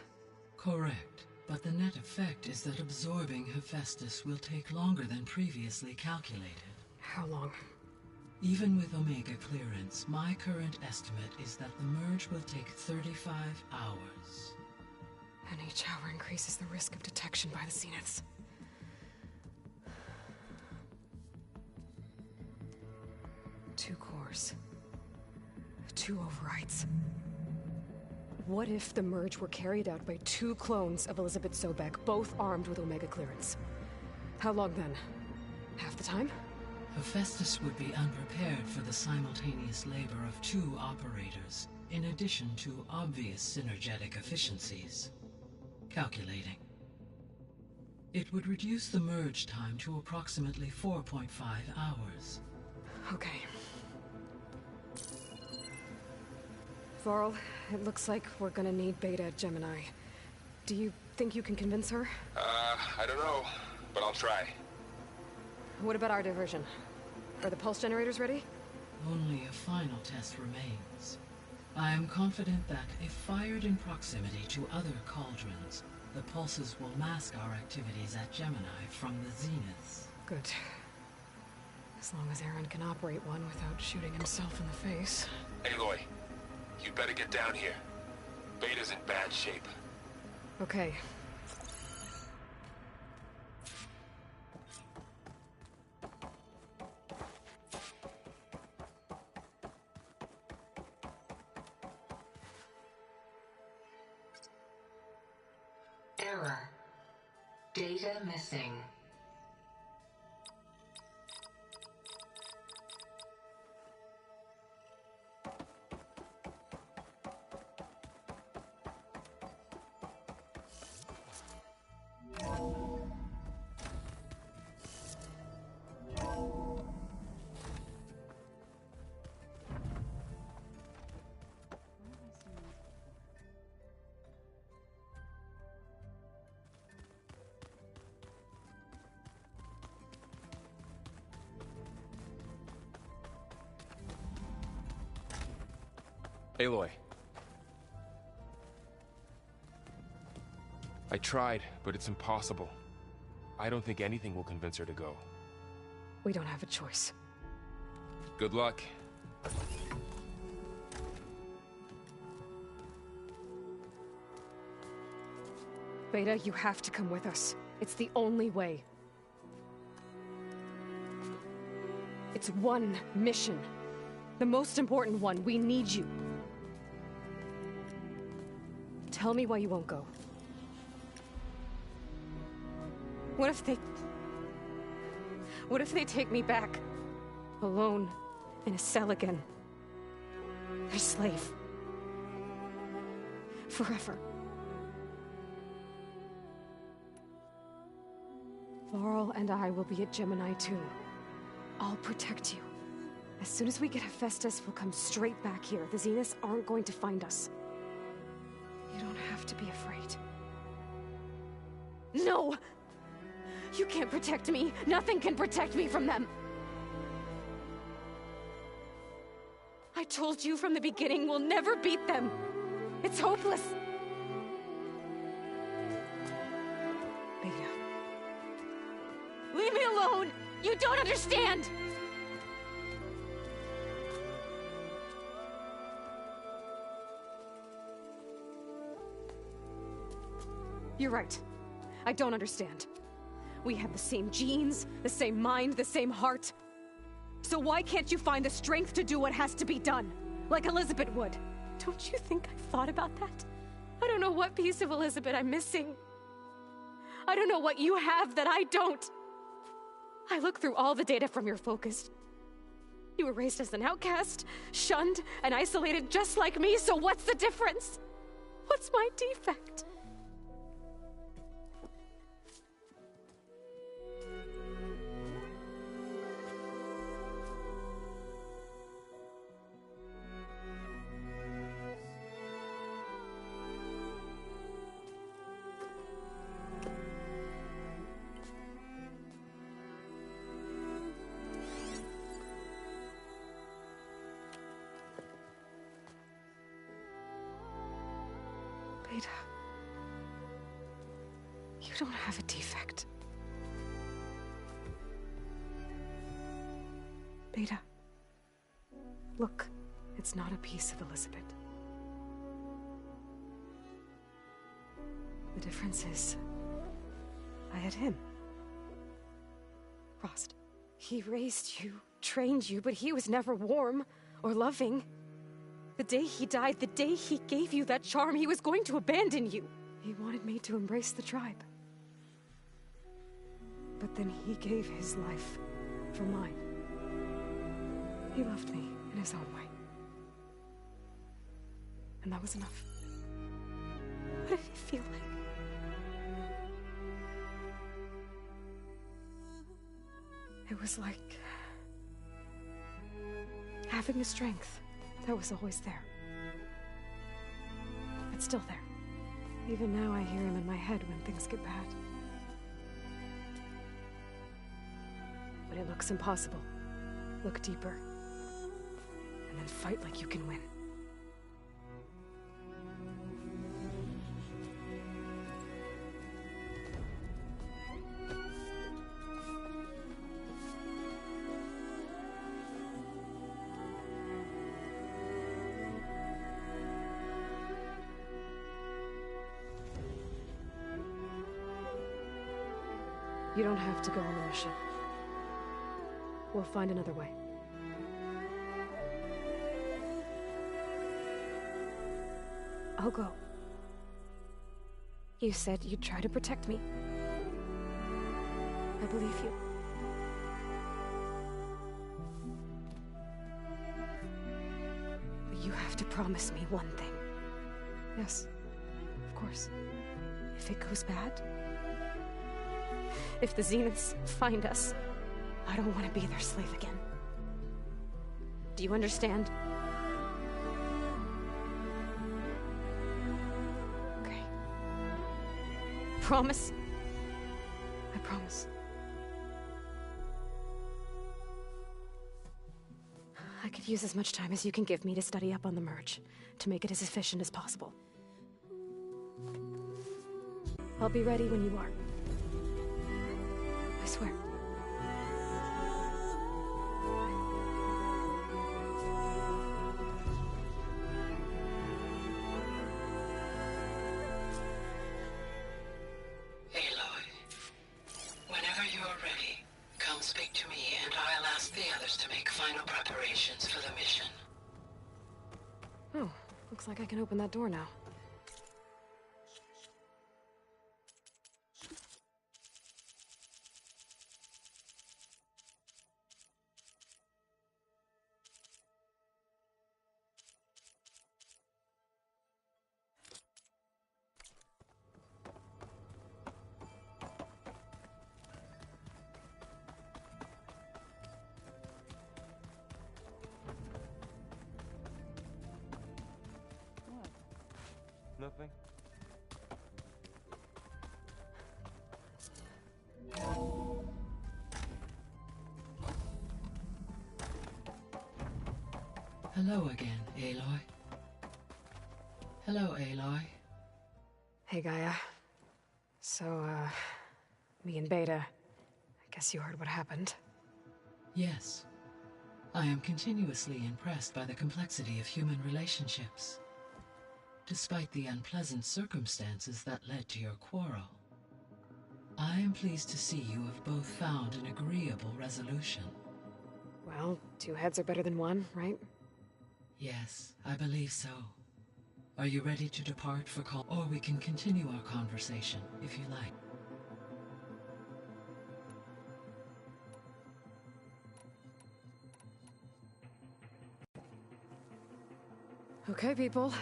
Correct. But the net effect is that absorbing Hephaestus will take longer than previously calculated. How long? Even with Omega clearance, my current estimate is that the merge will take 35 hours. And each hour increases the risk of detection by the Zeniths. Two cores. 2 overrides. What if the merge were carried out by 2 clones of Elizabeth Sobek, both armed with Omega clearance? How long then? Half the time? Hephaestus would be unprepared for the simultaneous labor of 2 operators, in addition to obvious synergetic efficiencies. Calculating. It would reduce the merge time to approximately 4.5 hours. Okay. Varl, it looks like we're gonna need Beta at Gemini. Do you think you can convince her? I don't know, but I'll try. What about our diversion? Are the pulse generators ready? Only a final test remains. I am confident that if fired in proximity to other cauldrons, the pulses will mask our activities at Gemini from the Zeniths. Good. As long as Aaron can operate one without shooting himself in the face. Aloy, you better get down here. Beta's in bad shape. Okay. Error. Data missing. Aloy. I tried, but it's impossible. I don't think anything will convince her to go. We don't have a choice. Good luck. Beta, you have to come with us. It's the only way. It's one mission. The most important one. We need you. Tell me why you won't go. What if they take me back? Alone, in a cell again. A slave. Forever. Varl and I will be at Gemini too. I'll protect you. As soon as we get Hephaestus, we'll come straight back here. The Zeniths aren't going to find us. You don't have to be afraid. No! You can't protect me. Nothing can protect me from them. I told you from the beginning we'll never beat them. It's hopeless. Beta. Leave me alone! You don't understand! You're right. I don't understand. We have the same genes, the same mind, the same heart. So why can't you find the strength to do what has to be done? Like Elizabeth would. Don't you think I've thought about that? I don't know what piece of Elizabeth I'm missing. I don't know what you have that I don't. I look through all the data from your focus. You were raised as an outcast, shunned, and isolated just like me, so what's the difference? What's my defect? don't have a defect. Beta. Look, it's not a piece of Elizabeth. The difference is, I had him. Frost. He raised you, trained you, but he was never warm or loving. The day he died, the day he gave you that charm, he was going to abandon you. He wanted me to embrace the tribe. But then he gave his life for mine. He loved me in his own way. And that was enough. What did it feel like? It was like having a strength that was always there. It's still there. Even now I hear him in my head when things get bad. When it looks impossible, look deeper. And then fight like you can win. You don't have to go on the mission. We'll find another way. I'll go. You said you'd try to protect me. I believe you. But you have to promise me one thing. Yes, of course. If it goes bad, if the Zeniths find us, I don't want to be their slave again. Do you understand? Okay. Promise? I promise. I could use as much time as you can give me to study up on the merge, to make it as efficient as possible. I'll be ready when you are. I swear. Aloy, whenever you are ready, come speak to me and I'll ask the others to make final preparations for the mission. Oh, looks like I can open that door now. Nothing. Hello again, Aloy. Hello, Aloy. Hey, Gaia. So, me and Beta, I guess you heard what happened. Yes. I am continuously impressed by the complexity of human relationships. Despite the unpleasant circumstances that led to your quarrel, I am pleased to see you have both found an agreeable resolution. Well, two heads are better than one, right? Yes, I believe so. Are you ready to depart for call? Or we can continue our conversation, if you like. Okay, people.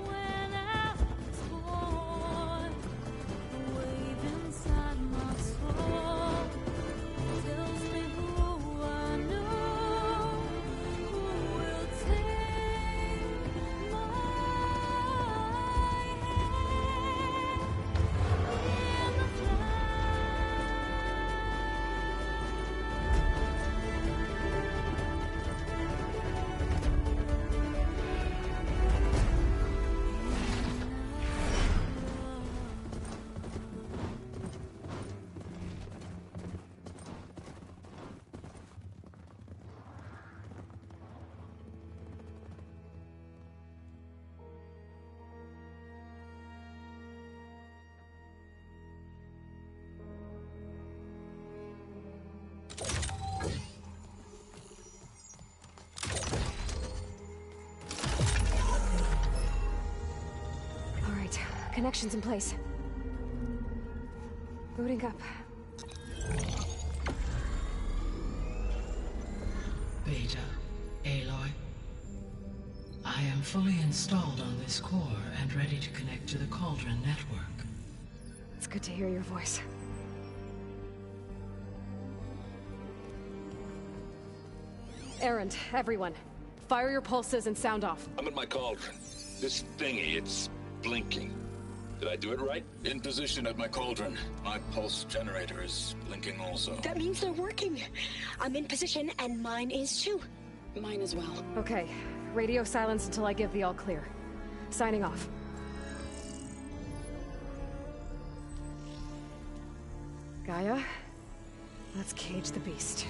When I was born, Connection's in place. Booting up. Beta, Aloy. I am fully installed on this core and ready to connect to the Cauldron network. It's good to hear your voice. Erend, everyone. Fire your pulses and sound off. I'm at my cauldron. This thingy, it's blinking. Did I do it right? In position at my cauldron. My pulse generator is blinking also. That means they're working. I'm in position and mine is too. Mine as well. Okay. Radio silence until I give the all clear. Signing off. Gaia, let's cage the beast.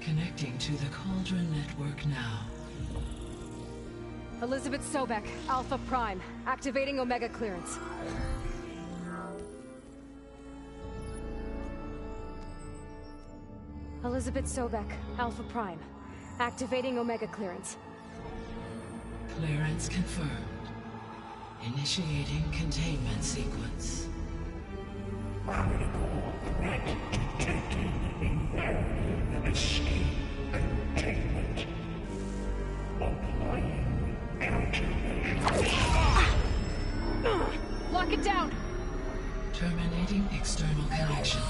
Connecting to the Cauldron network now. Elizabeth Sobek, Alpha Prime, activating Omega clearance. Elizabeth Sobek, Alpha Prime, activating Omega clearance. Clearance confirmed. Initiating containment sequence. Critical threat detected. Imperative escape containment. Applying countermeasures. Lock it down! Terminating external connections.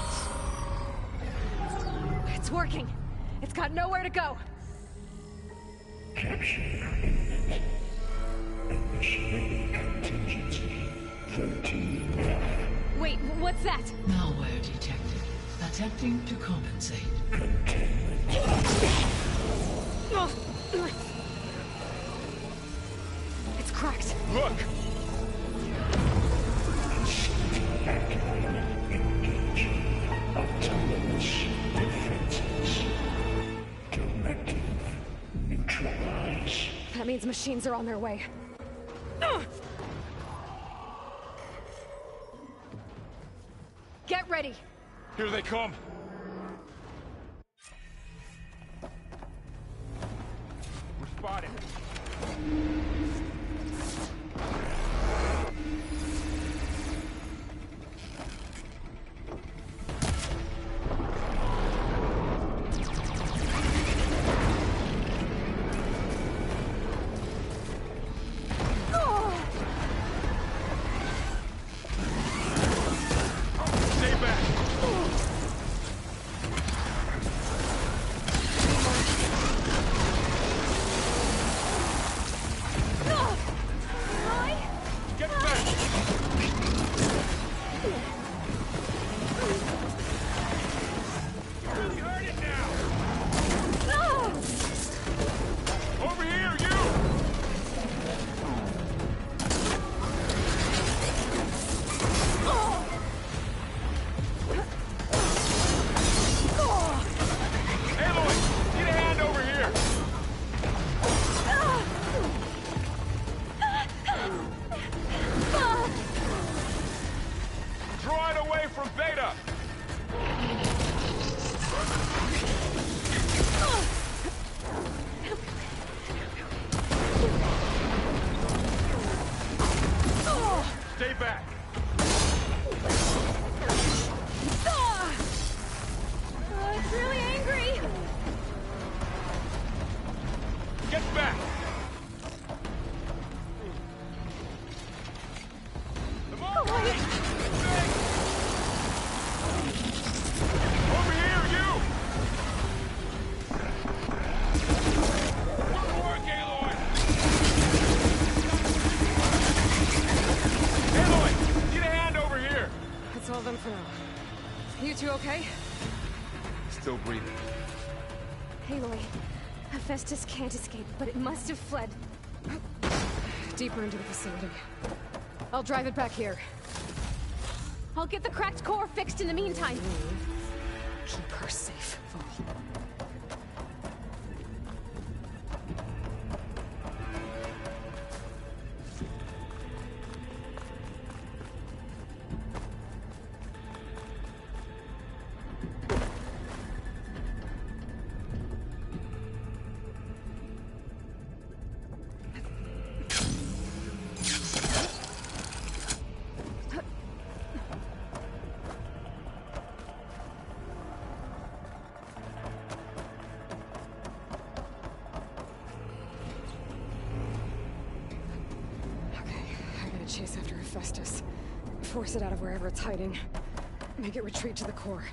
It's working. It's got nowhere to go. Capture imminent. Initiating contingency. 13 Wait, what's that? Malware detected. Attempting to compensate. It's cracked. Look! Engaging autonomous defenses. Directive neutralize. That means machines are on their way. Get ready! Here they come! We're spotted! Still breathing. Aloy, Hephaestus can't escape, but it must have fled. Deeper into the facility. I'll drive it back here. I'll get the cracked core fixed in the meantime. Keep her safe, Val. chase after Hephaestus. Force it out of wherever it's hiding. Make it retreat to the core.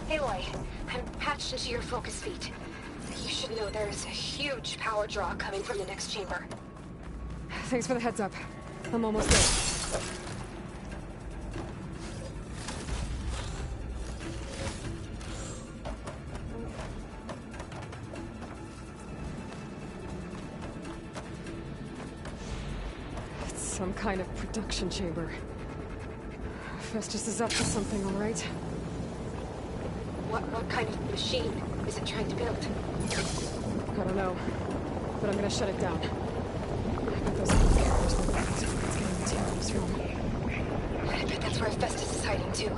Aloy, I'm patched into your focus feed. You should know there's a huge power draw coming from the next chamber. Thanks for the heads up. I'm almost there. It's some kind of production chamber. Festus is up to something, all right? What kind of machine is it trying to build? I don't know, but I'm gonna shut it down. I bet those other characters will know it's getting materials from. I bet that's where Festus is hiding too.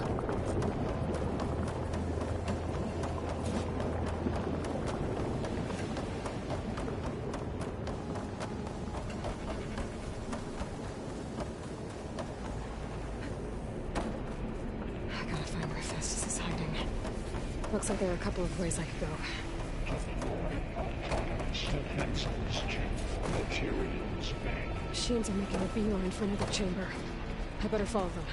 I gotta find where Festus is hiding. Looks like there are a couple of ways I could go. Machines are making a beeline for another chamber. I better follow them.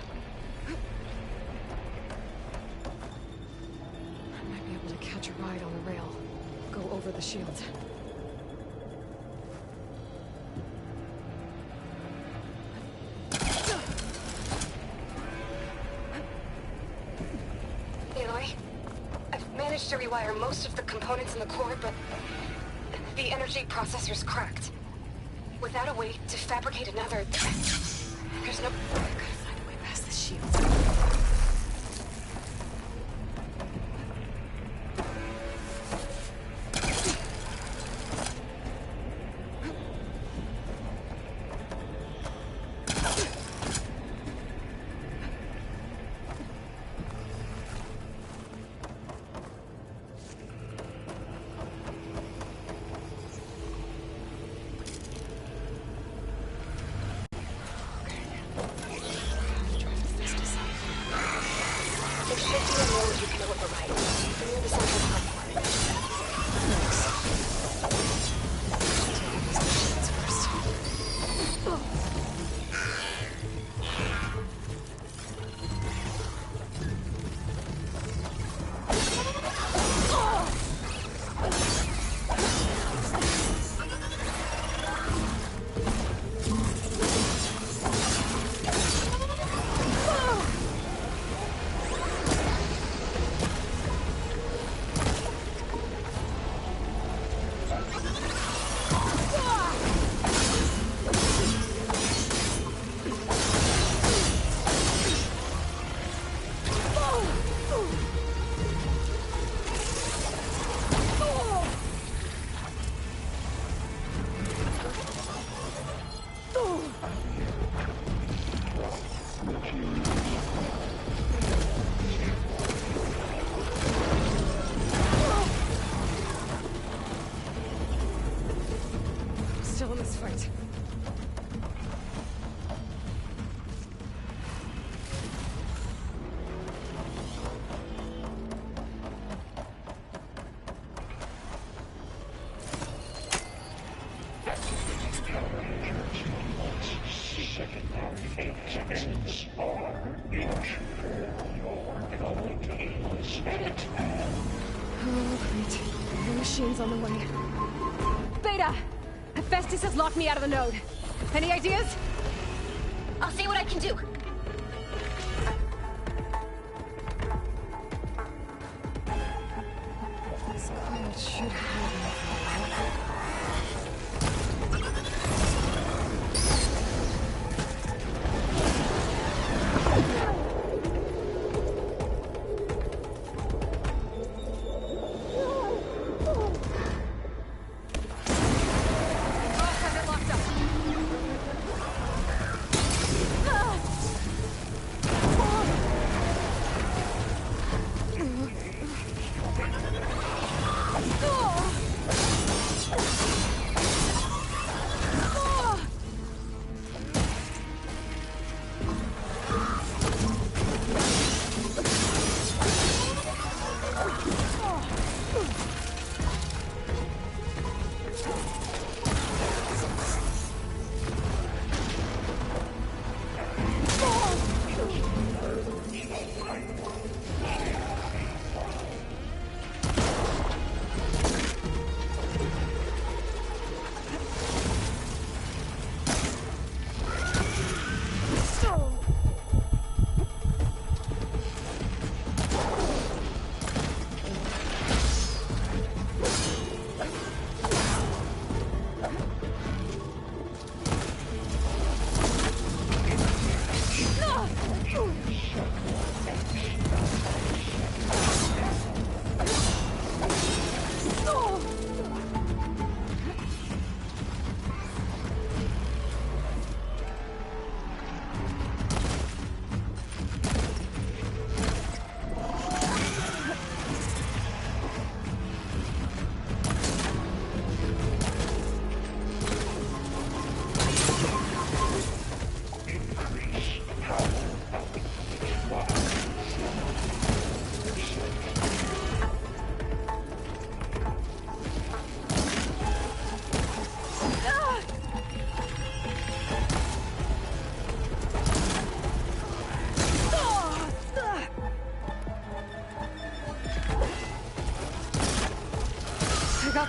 I might be able to catch a ride on the rail. Go over the shield. Aloy, I've managed to rewire most of the components in the core, but the energy processor's cracked. Without a way to fabricate another, there's no... I gotta find a way past the shield. Still in this fight. Oh, great. The machine's on the way. Beta! Hephaestus has locked me out of the node. Any ideas? I'll see what I can do. This cloud should have me.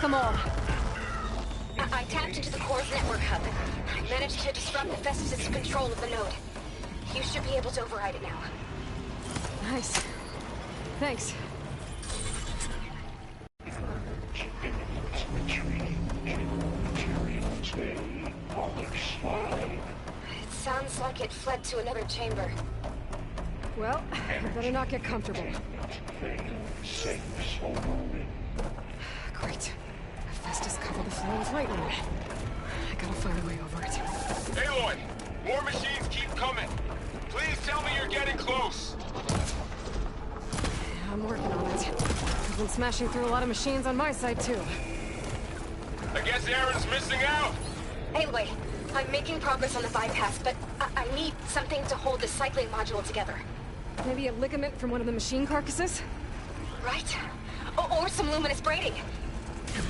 them all. I tapped into the core's network hub. I managed to disrupt the Festus' control of the node. You should be able to override it now. Nice. Thanks. It sounds like it fled to another chamber. Well, I better not get comfortable. Great. Festus covered the floor with lightning. I gotta find a way over it. Aloy! More machines keep coming! Please tell me you're getting close! Yeah, I'm working on it. I've been smashing through a lot of machines on my side, too. I guess Aaron's missing out! Aloy, I'm making progress on the bypass, but I need something to hold the cycling module together. Maybe a ligament from one of the machine carcasses? Right. Or some luminous braiding.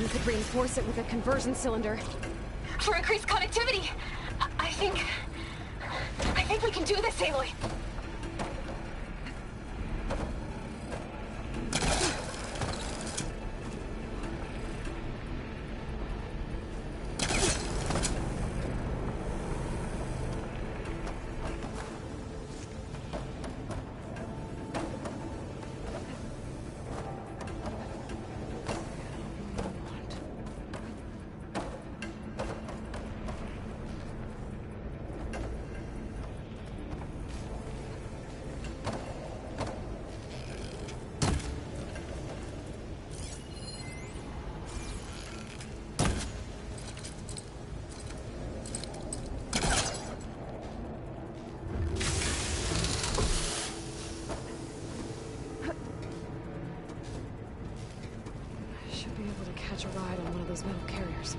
You could reinforce it with a conversion cylinder. For increased connectivity! I think we can do this, Aloy. Catch a ride on one of those metal carriers.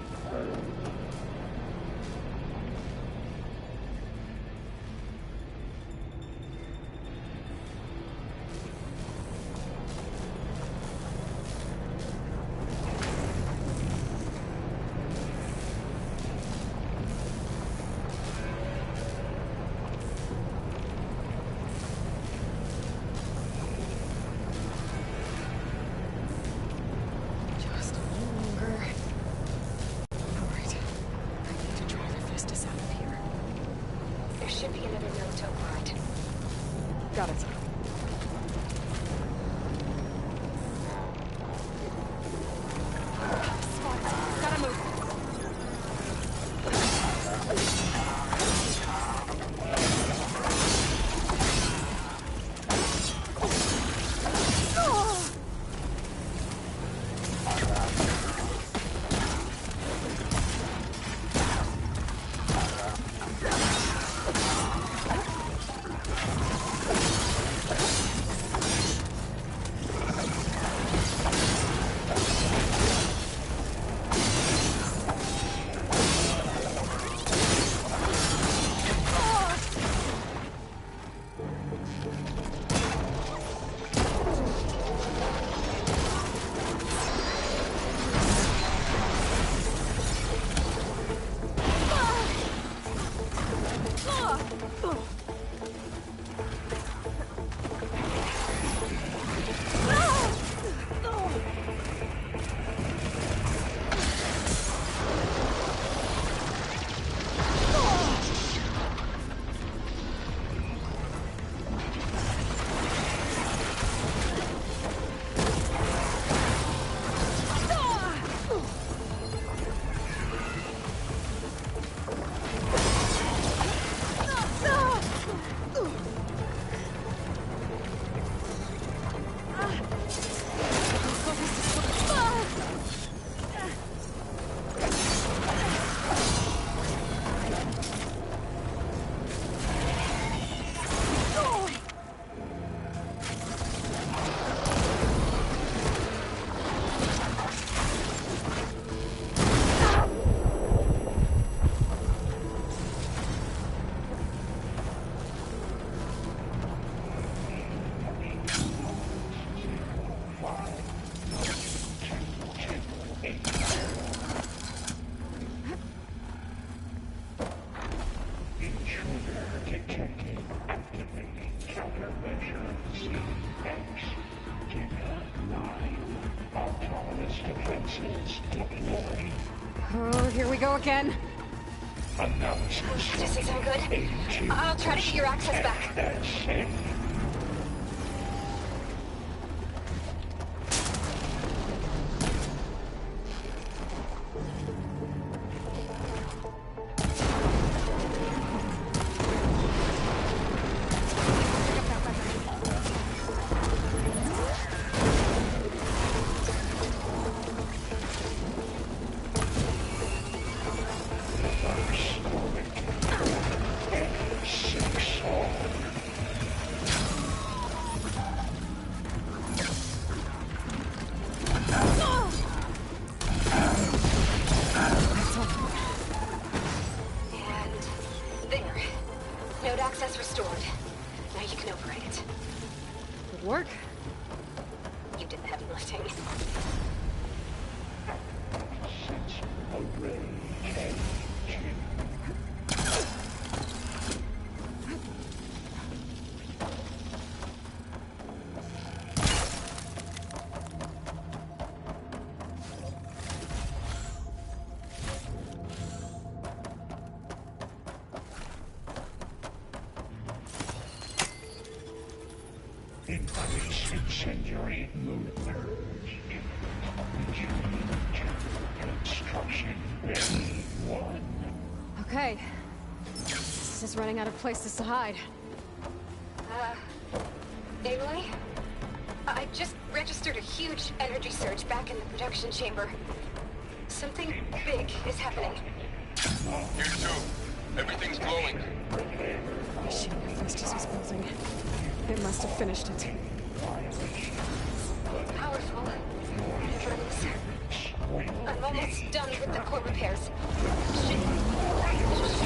Should be another node to override. Got it. Gotta move. Oh, here we go again. Doesn't sound good. I'll try to get your access back. Okay. This is running out of places to hide. Aloy? I just registered a huge energy surge back in the production chamber. Something big is happening. Here too. Everything's glowing. The machine Hephaestus was building. It must have finished it. Powerful. Endurance. I'm almost done with the core repairs. Should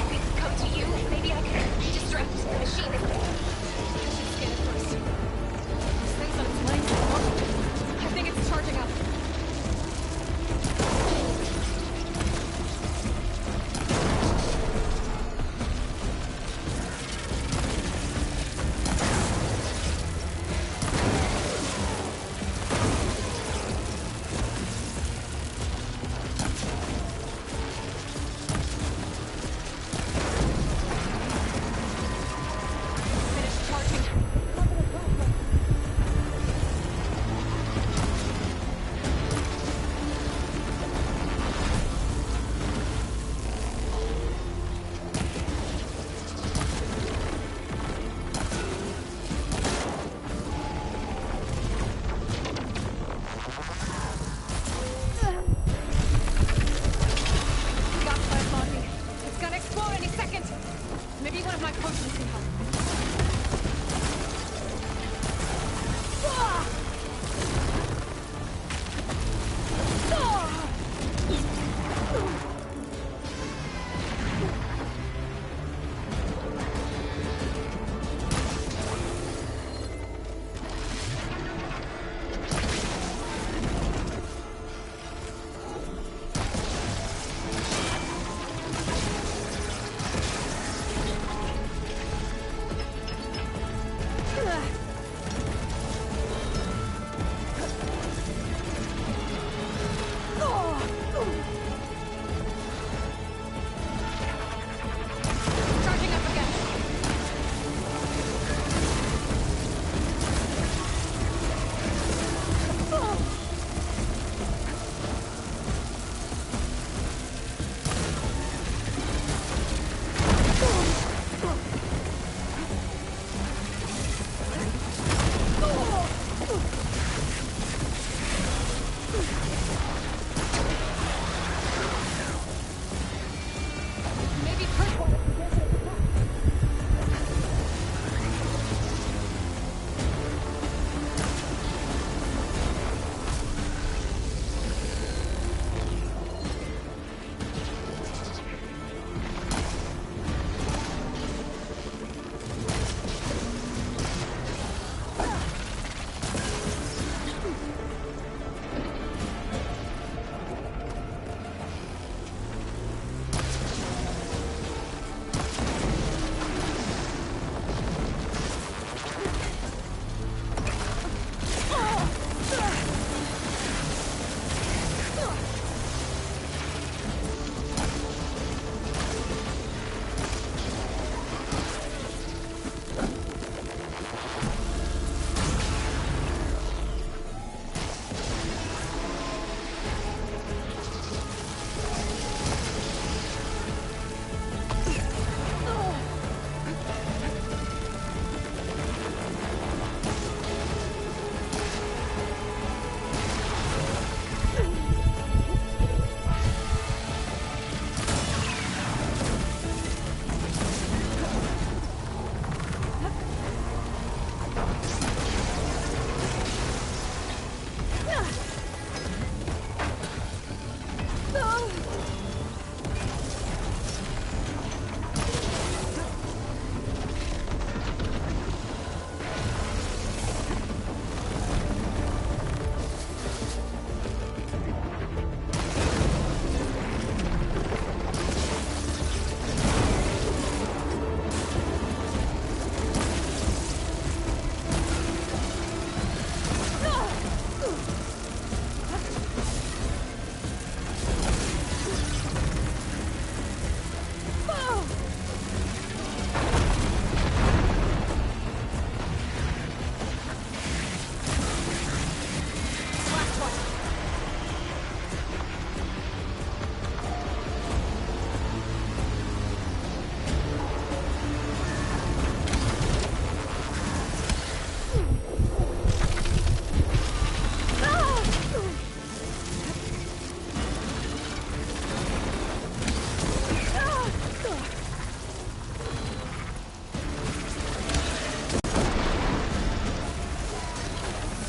we come to you? Maybe I can distract the machine. Scan it first. This thing's on its legs. I think it's charging up.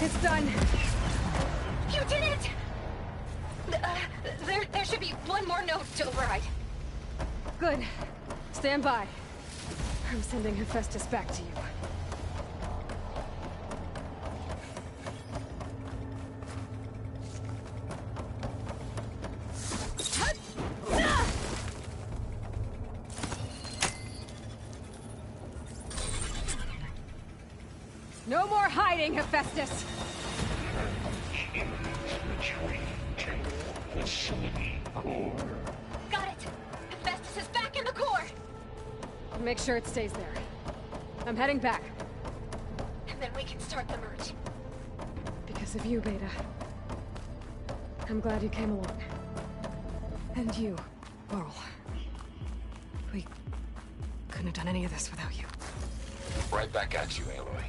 It's done. You did it! There should be one more node to override. Good. Stand by. I'm sending Hephaestus back to you. No more hiding, Hephaestus! Got it! Hephaestus is back in the core! Make sure it stays there. I'm heading back. And then we can start the merge. Because of you, Beta. I'm glad you came along. And you, Laurel. We couldn't have done any of this without you. Right back at you, Aloy.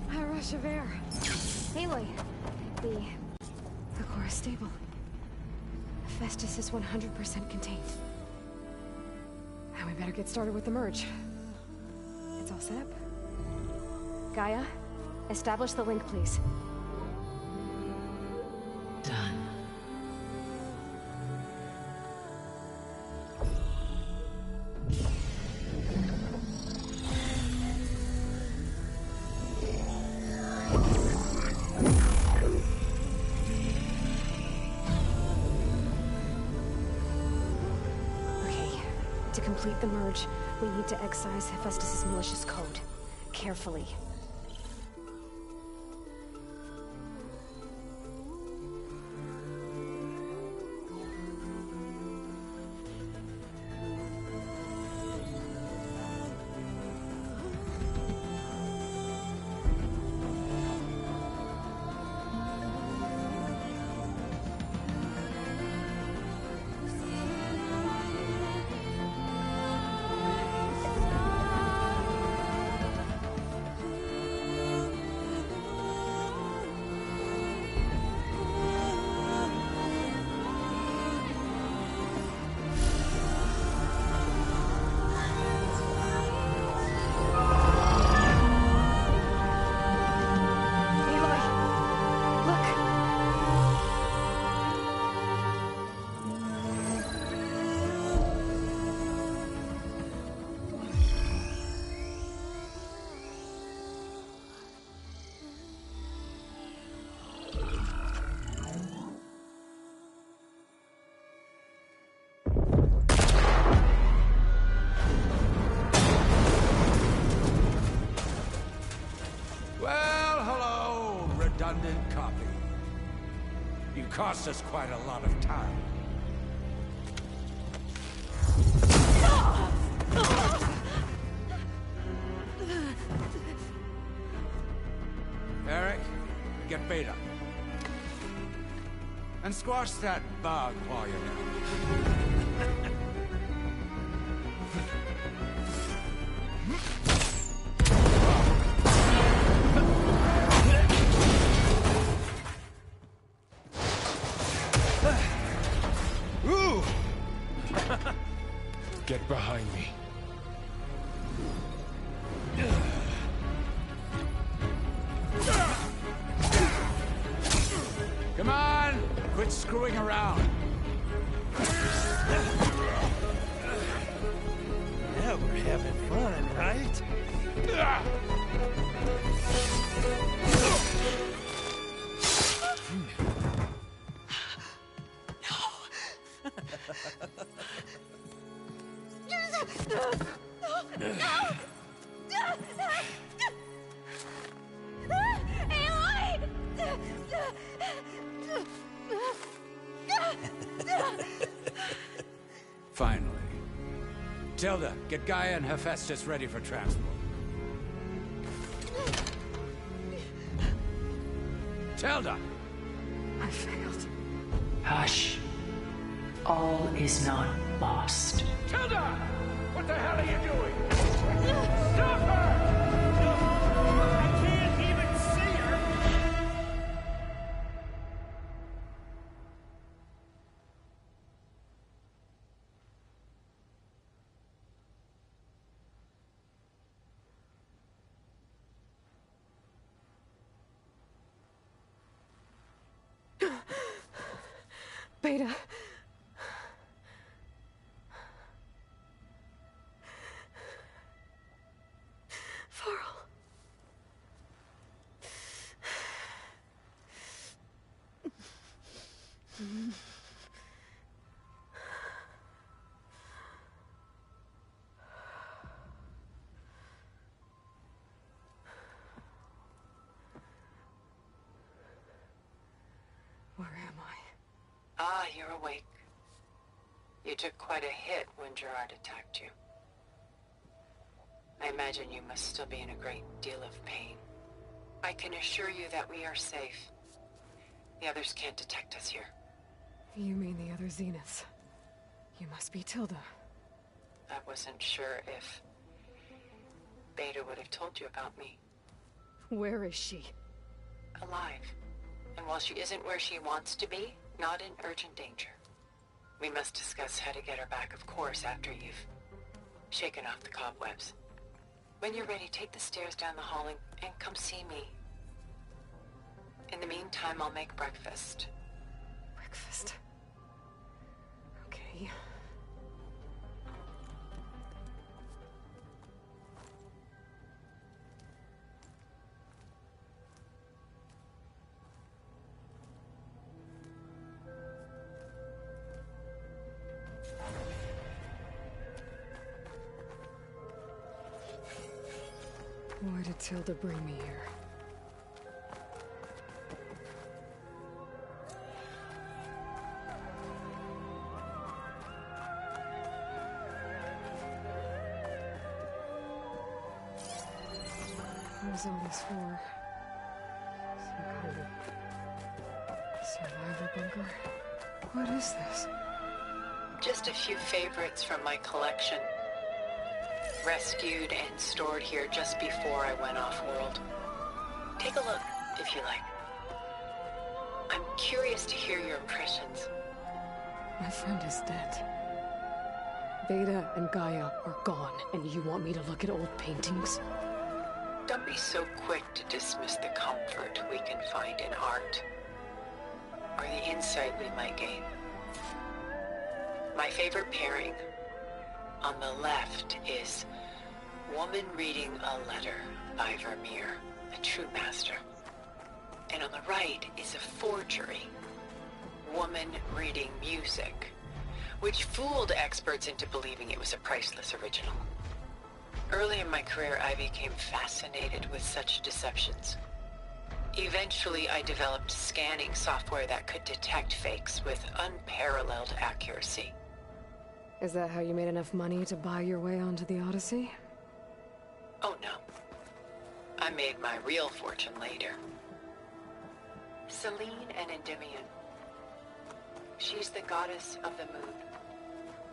A rush of air. Aloy, the core is stable. Hephaestus is 100% contained. And we better get started with the merge. It's all set up. Gaia, establish the link, please. Done. To complete the merge, we need to excise Hephaestus' malicious code. Carefully. Redundant copy. You cost us quite a lot of time. Eric, get Beta. And squash that bug while you're there. Get behind me. Come on! Quit screwing around. Yeah, we're having fun, right? Finally. Tilda, get Gaia and Hephaestus ready for transport. Tilda! I failed. Hush. All is not lost. Tilda! What the hell are you doing? Stop her! I can't even see her! Beta. Farrell. Where am I? Ah, you're awake. You took quite a hit when Gerard attacked you. I imagine you must still be in a great deal of pain. I can assure you that we are safe. The others can't detect us here. You mean the other Zeniths? You must be Tilda. I wasn't sure if Beta would have told you about me. Where is she? Alive. And while she isn't where she wants to be, not in urgent danger. We must discuss how to get her back, of course, after you've shaken off the cobwebs. When you're ready, take the stairs down the hall and come see me. In the meantime, I'll make breakfast. Breakfast? Okay. Why did Tilda bring me here? What is all this for? Some kind of survival bunker? What is this? Just a few favorites from my collection. Rescued and stored here just before I went off-world. Take a look, if you like. I'm curious to hear your impressions. My friend is dead. Beta and Gaia are gone, and you want me to look at old paintings? Don't be so quick to dismiss the comfort we can find in art, or the insight we might gain. My favorite pairing on the left is Woman Reading a Letter by Vermeer, a true master. And on the right is a forgery, Woman Reading Music, which fooled experts into believing it was a priceless original. Early in my career, I became fascinated with such deceptions. Eventually, I developed scanning software that could detect fakes with unparalleled accuracy. Is that how you made enough money to buy your way onto the Odyssey? Oh no. I made my real fortune later. Selene and Endymion. She's the goddess of the moon,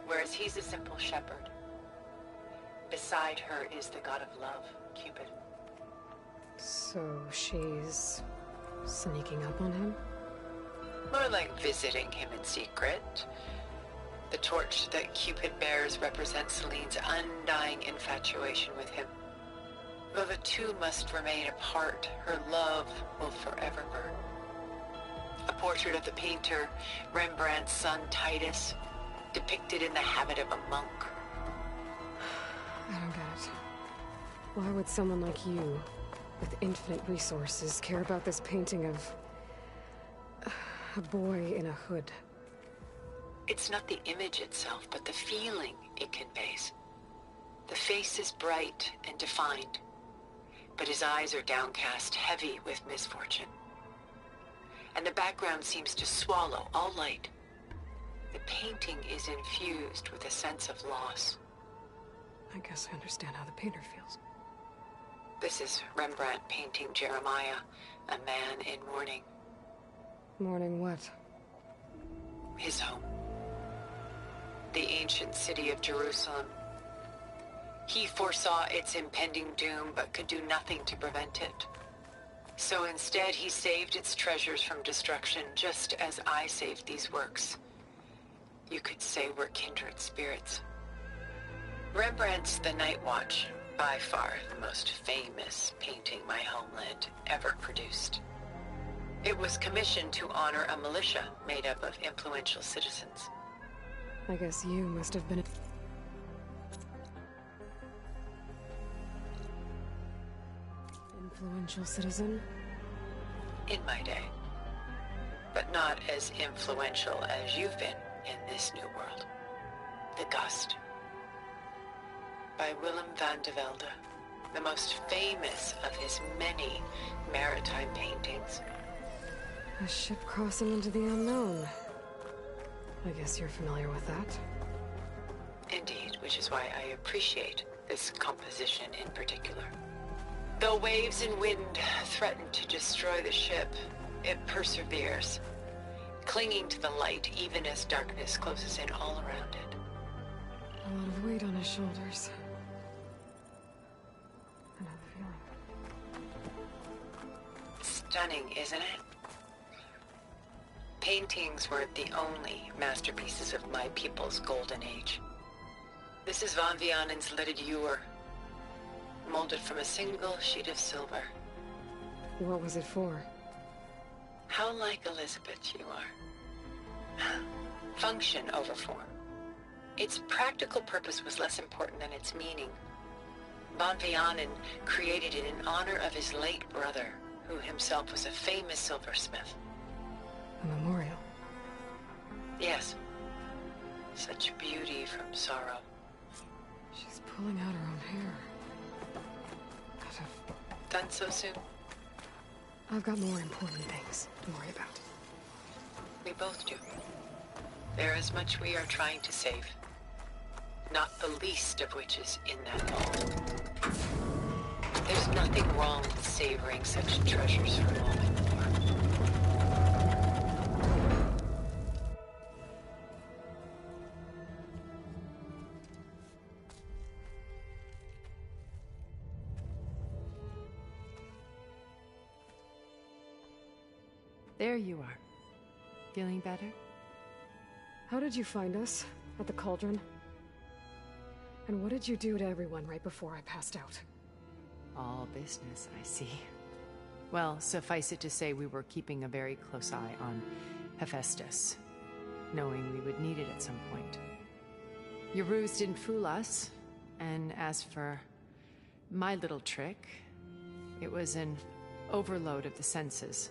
whereas he's a simple shepherd. Beside her is the god of love, Cupid. So she's sneaking up on him? More like visiting him in secret. The torch that Cupid bears represents Celine's undying infatuation with him. Though the two must remain apart, her love will forever burn. A portrait of the painter, Rembrandt's son Titus, depicted in the habit of a monk. I don't get it. Why would someone like you, with infinite resources, care about this painting of a boy in a hood? It's not the image itself, but the feeling it conveys. The face is bright and defined, but his eyes are downcast, heavy with misfortune. And the background seems to swallow all light. The painting is infused with a sense of loss. I guess I understand how the painter feels. This is Rembrandt painting Jeremiah, a man in mourning. Mourning what? His home. The ancient city of Jerusalem. He foresaw its impending doom, but could do nothing to prevent it. So instead, he saved its treasures from destruction, just as I saved these works. You could say we're kindred spirits. Rembrandt's The Night Watch, by far the most famous painting my homeland ever produced. It was commissioned to honor a militia made up of influential citizens. I guess you must have been influential citizen? In my day. But not as influential as you've been in this new world. The Gust. By Willem van de Velde, the most famous of his many maritime paintings. A ship crossing into the unknown. I guess you're familiar with that. Indeed, which is why I appreciate this composition in particular. Though waves and wind threaten to destroy the ship, it perseveres, clinging to the light even as darkness closes in all around it. A lot of weight on his shoulders. I know the feeling. Stunning, isn't it? Paintings weren't the only masterpieces of my people's golden age. This is Van Vianen's leaded ewer, molded from a single sheet of silver. What was it for? How like Elizabeth you are. Function over form. Its practical purpose was less important than its meaning. Van Vianen created it in honor of his late brother, who himself was a famous silversmith. A memorial? Yes. Such beauty from sorrow. She's pulling out her own hair. Could have... Done so soon? I've got more important things to worry about. We both do. There is much we are trying to save. Not the least of which is in that vault. There's nothing wrong with savoring such treasures for a moment more. There you are. Feeling better? How did you find us? At the cauldron? And what did you do to everyone right before I passed out? All business, I see. Well, suffice it to say we were keeping a very close eye on Hephaestus, knowing we would need it at some point. Your ruse didn't fool us, and as for my little trick, it was an overload of the senses,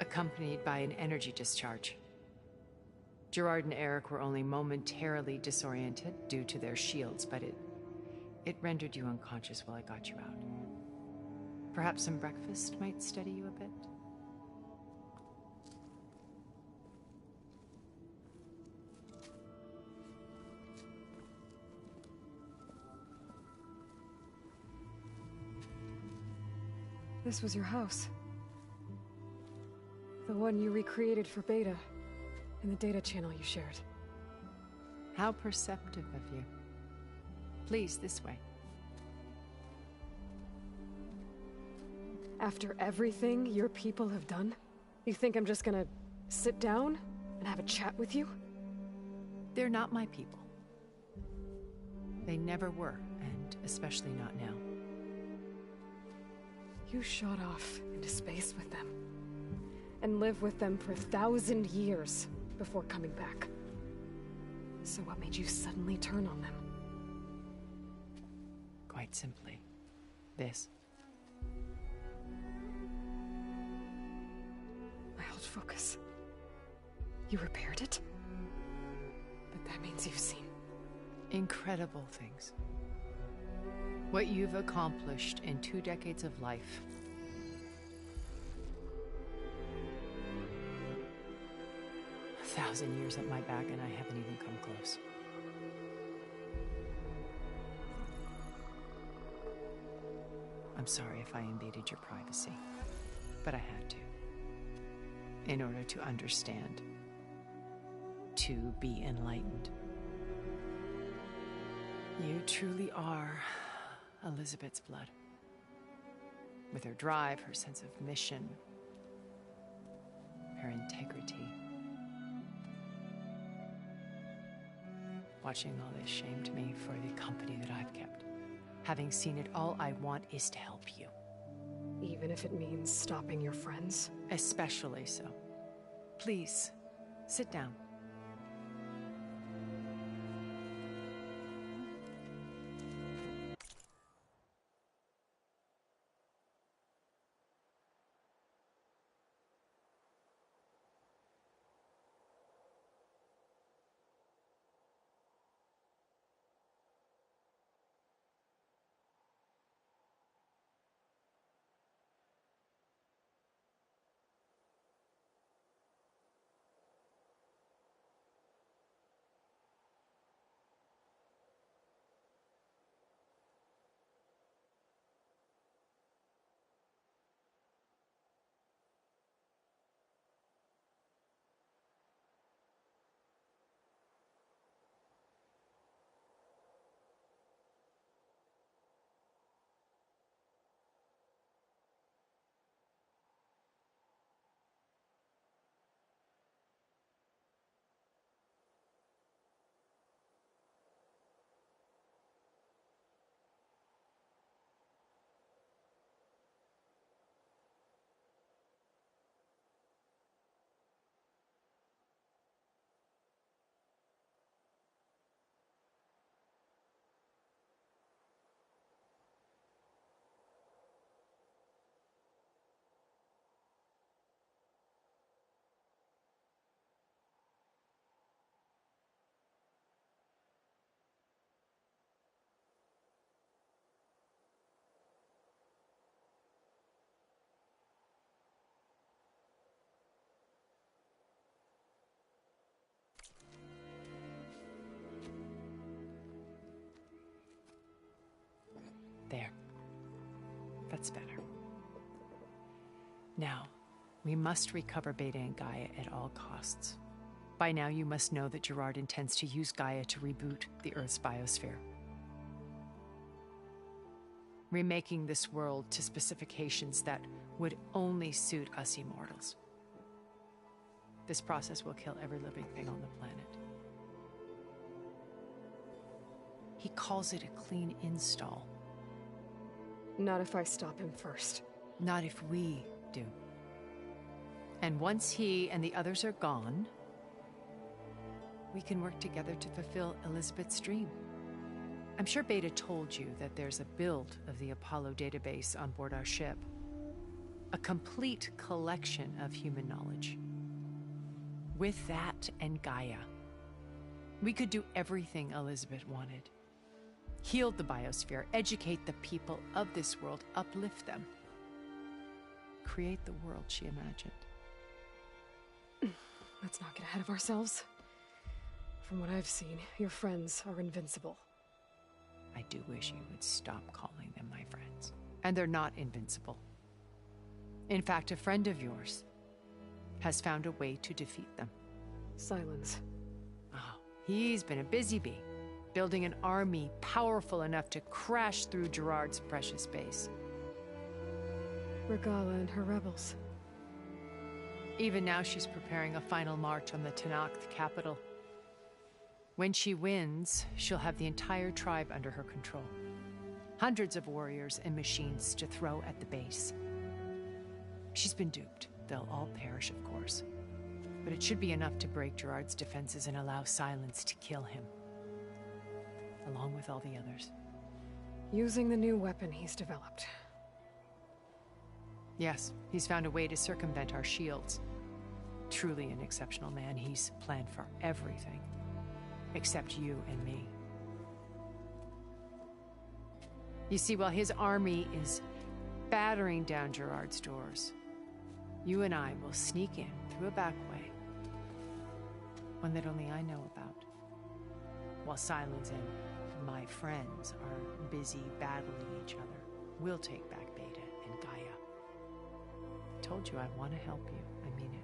accompanied by an energy discharge. Gerard and Eric were only momentarily disoriented due to their shields, but it rendered you unconscious while I got you out. Perhaps some breakfast might steady you a bit? This was your house. The one you recreated for Beta, in the data channel you shared. How perceptive of you. Please, this way. After everything your people have done, you think I'm just gonna sit down and have a chat with you? They're not my people. They never were, and especially not now. You shot off into space with them, and lived with them for 1,000 years before coming back. So what made you suddenly turn on them? Quite simply, this. My old focus. You repaired it? But that means you've seen... incredible things. What you've accomplished in 2 decades of life. A 1,000 years at my back and I haven't even come close. I'm sorry if I invaded your privacy, but I had to. In order to understand. To be enlightened. You truly are Elizabeth's blood. With her drive, her sense of mission, her integrity. Watching all this shamed me for the company that I've kept. Having seen it, all I want is to help you. Even if it means stopping your friends? Especially so. Please, sit down. There. That's better. Now, we must recover Beta and Gaia at all costs. By now, you must know that Gerard intends to use Gaia to reboot the Earth's biosphere. Remaking this world to specifications that would only suit us immortals. This process will kill every living thing on the planet. He calls it a clean install. Not if I stop him first. Not if we do. And once he and the others are gone, we can work together to fulfill Elizabeth's dream. I'm sure Beta told you that there's a build of the Apollo database on board our ship. A complete collection of human knowledge. With that and Gaia, we could do everything Elizabeth wanted. Heal the biosphere, educate the people of this world, uplift them. Create the world she imagined. Let's not get ahead of ourselves. From what I've seen, your friends are invincible. I do wish you would stop calling them my friends. And they're not invincible. In fact, a friend of yours has found a way to defeat them. Silence. Oh, he's been a busy bee, building an army powerful enough to crash through Gerard's precious base. Regala and her rebels. Even now she's preparing a final march on the Tenakth capital. When she wins, she'll have the entire tribe under her control. Hundreds of warriors and machines to throw at the base. She's been duped. They'll all perish, of course. But it should be enough to break Gerard's defenses and allow Silence to kill him. Along with all the others. Using the new weapon he's developed. Yes, he's found a way to circumvent our shields. Truly an exceptional man. He's planned for everything. Except you and me. You see, while his army is battering down Gerard's doors, you and I will sneak in through a back way. One that only I know about. While Silence and my friends are busy battling each other, we'll take back Beta and Gaia. I told you I want to help you. I mean it.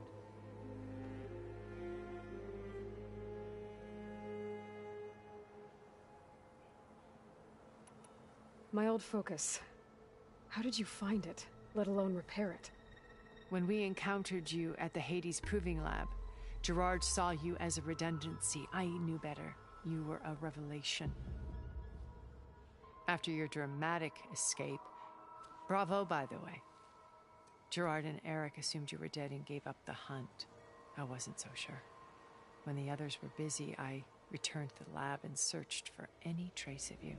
My old focus. How did you find it, let alone repair it? When we encountered you at the Hades Proving Lab, Gerard saw you as a redundancy. I knew better. You were a revelation. After your dramatic escape, bravo, by the way. Gerard and Eric assumed you were dead and gave up the hunt. I wasn't so sure. When the others were busy, I returned to the lab and searched for any trace of you.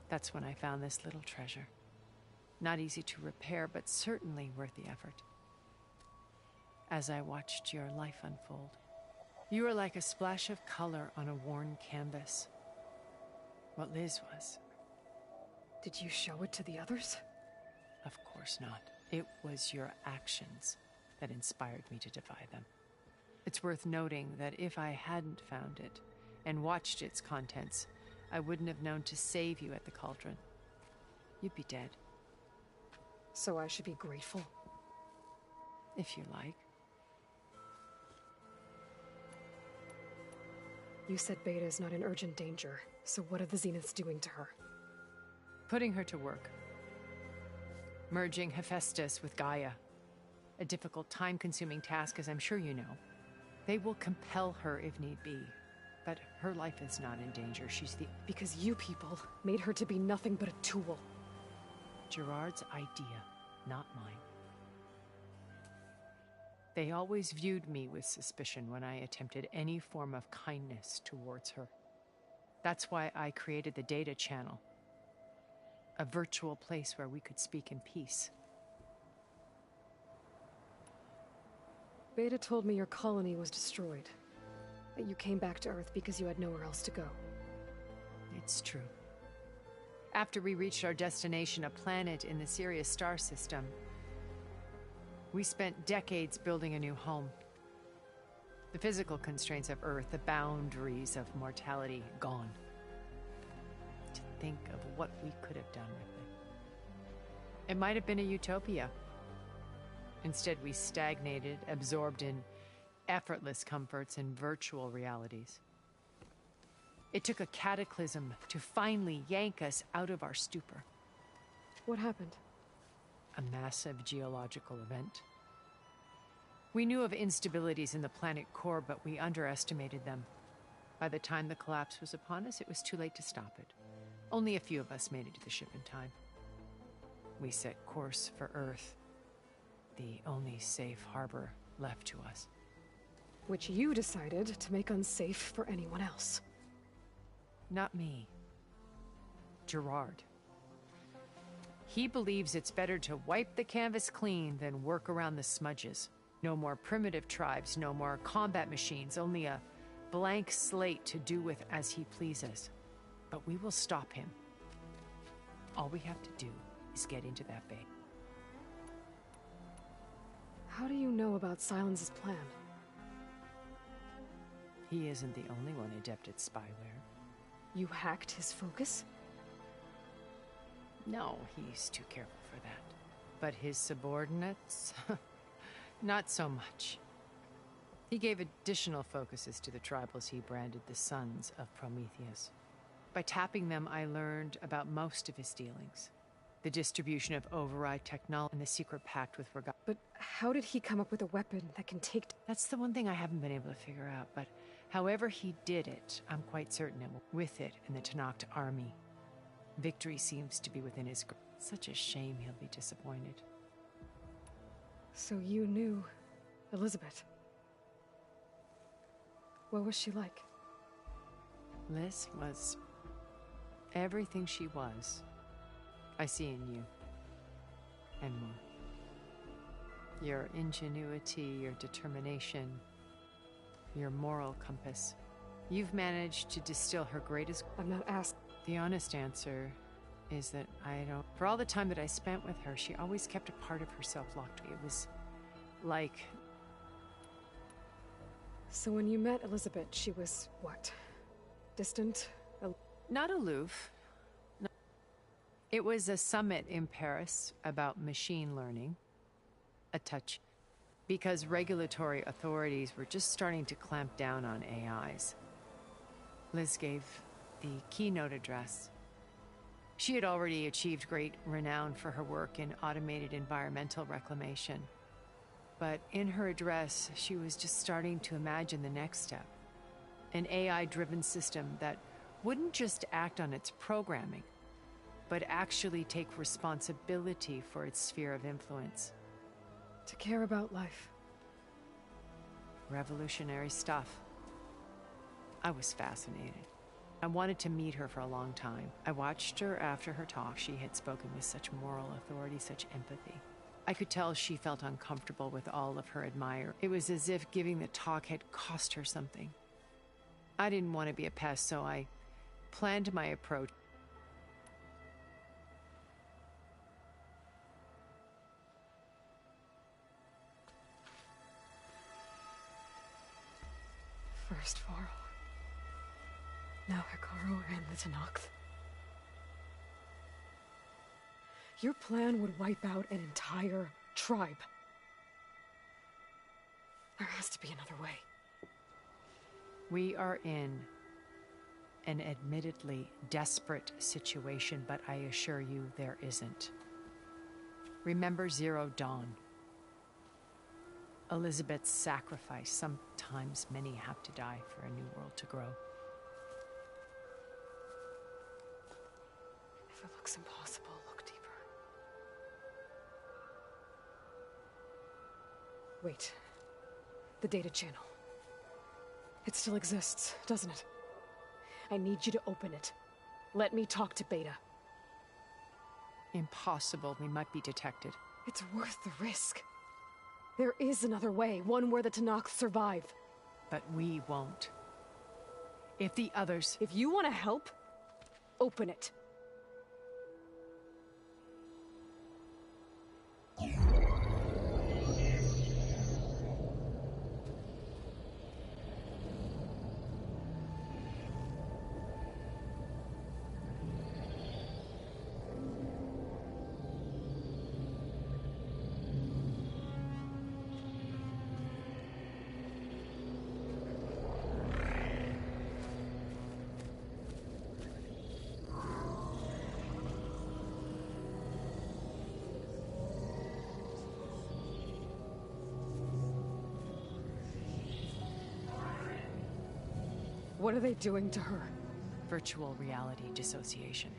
That's when I found this little treasure. Not easy to repair, but certainly worth the effort. As I watched your life unfold, you were like a splash of color on a worn canvas. What Liz was. Did you show it to the others? Of course not. It was your actions that inspired me to defy them. It's worth noting that if I hadn't found it and watched its contents, I wouldn't have known to save you at the cauldron. You'd be dead. So I should be grateful? If you like. You said Beta is not in urgent danger, so what are the Zeniths doing to her? Putting her to work. Merging Hephaestus with Gaia. A difficult, time-consuming task, as I'm sure you know. They will compel her if need be. But her life is not in danger. She's the... Because you people made her to be nothing but a tool. Gerard's idea, not mine. They always viewed me with suspicion when I attempted any form of kindness towards her. That's why I created the data channel. A virtual place where we could speak in peace. Beta told me your colony was destroyed. That you came back to Earth because you had nowhere else to go. It's true. After we reached our destination, a planet in the Sirius star system, we spent decades building a new home. The physical constraints of Earth, the boundaries of mortality, gone. To think of what we could have done with it. It might have been a utopia. Instead, we stagnated, absorbed in effortless comforts and virtual realities. It took a cataclysm to finally yank us out of our stupor. What happened? A massive geological event. We knew of instabilities in the planet core, but we underestimated them. By the time the collapse was upon us, it was too late to stop it. Only a few of us made it to the ship in time. We set course for Earth, the only safe harbor left to us. Which you decided to make unsafe for anyone else. Not me. Gerard. He believes it's better to wipe the canvas clean than work around the smudges. No more primitive tribes, no more combat machines, only a blank slate to do with as he pleases. But we will stop him. All we have to do is get into that bay. How do you know about Silence's plan? He isn't the only one adept at spyware. You hacked his focus? No, he's too careful for that. But his subordinates? Not so much. He gave additional focuses to the tribals he branded the Sons of Prometheus. By tapping them, I learned about most of his dealings. The distribution of override technology and the secret pact with regard. But how did he come up with a weapon that can take... That's the one thing I haven't been able to figure out, but However he did it, I'm quite certain it will with it in the Tenakth army. Victory seems to be within his grasp. Such a shame he'll be disappointed. So you knew Elizabeth. What was she like? Liz was everything she was. I see in you. And more. Your ingenuity, your determination, your moral compass. You've managed to distill her greatest... I'm not asked. The honest answer is that I don't... For all the time that I spent with her, she always kept a part of herself locked away. It was like... So when you met Elizabeth, she was, what? Distant? Not aloof. No. It was a summit in Paris about machine learning. A touch. Because regulatory authorities were just starting to clamp down on AIs. Liz gave the keynote address. She had already achieved great renown for her work in automated environmental reclamation. But in her address, she was just starting to imagine the next step. An AI-driven system that wouldn't just act on its programming, but actually take responsibility for its sphere of influence. To care about life. Revolutionary stuff. I was fascinated. I wanted to meet her for a long time. I watched her after her talk. She had spoken with such moral authority, such empathy. I could tell she felt uncomfortable with all of her admirers. It was as if giving the talk had cost her something. I didn't want to be a pest, so I planned my approach. First Varl. Now Hekarro and the Tenakth. Your plan would wipe out an entire tribe. There has to be another way. We are in an admittedly desperate situation, but I assure you there isn't. Remember Zero Dawn. Elizabeth's sacrifice. Sometimes many have to die for a new world to grow. If it looks impossible, look deeper. Wait. The data channel. It still exists, doesn't it? I need you to open it. Let me talk to Beta. Impossible. We might be detected. It's worth the risk. There is another way, one where the Tenakth survive. But we won't. If the others... If you want to help, open it. What are they doing to her? Virtual reality dissociation.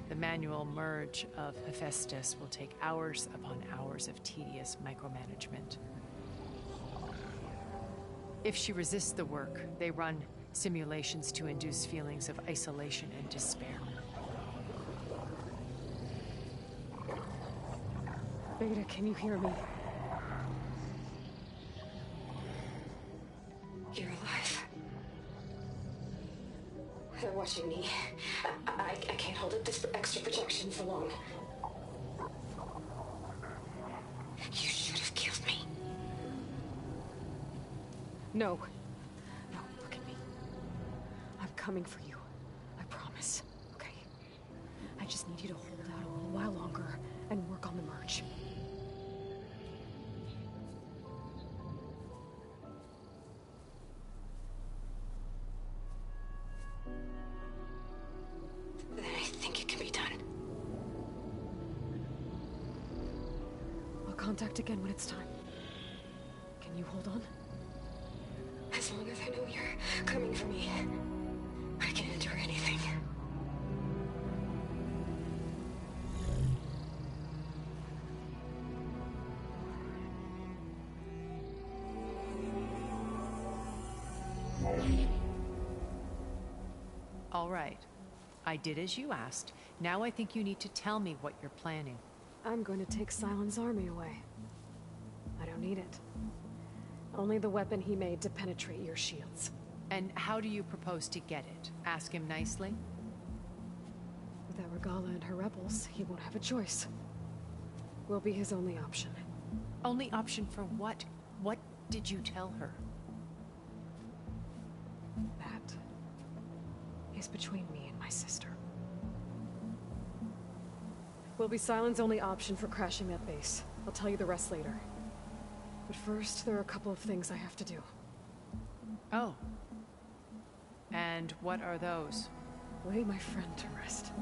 The manual merge of Hephaestus will take hours upon hours of tedious micromanagement. If she resists the work, they run simulations to induce feelings of isolation and despair. Beta, can you hear me? You're alive. They're watching me. I can't hold up this extra protection for long. You should have killed me. No. No, look at me. I'm coming for you. I promise. Okay? I just need you to hold out a little while longer and work on the merge. Then I think it can be done. I'll contact again when it's time. Can you hold on? As long coming for me. I can endure anything. All right. I did as you asked. Now I think you need to tell me what you're planning. I'm going to take Sylens' army away. I don't need it. Only the weapon he made to penetrate your shields. And how do you propose to get it? Ask him nicely? Without Regala and her rebels, he won't have a choice. We'll be his only option. Only option for what? What did you tell her? That is between me and my sister. Will be Sylens' only option for crashing that base. I'll tell you the rest later. But first, there are a couple of things I have to do. Oh. And what are those? Lay my friend to rest.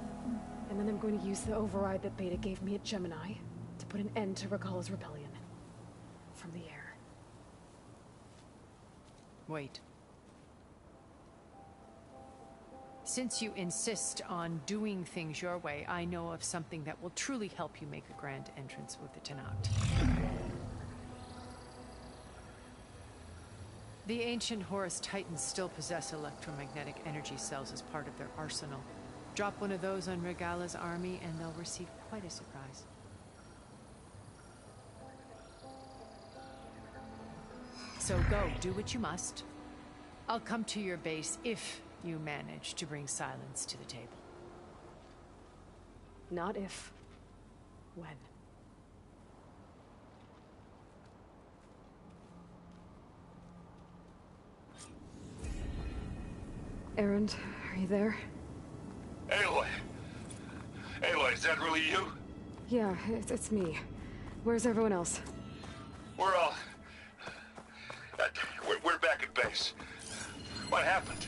And then I'm going to use the override that Beta gave me at Gemini to put an end to Regala's rebellion. From the air. Wait. Since you insist on doing things your way, I know of something that will truly help you make a grand entrance with the Tenat. The ancient Horus Titans still possess electromagnetic energy cells as part of their arsenal. Drop one of those on Regala's army and they'll receive quite a surprise. So go, do what you must. I'll come to your base if you manage to bring Sylens to the table. Not if. When. Erend, are you there? Aloy! Aloy, is that really you? Yeah, it's me. Where's everyone else? We're all... We're back at base. What happened?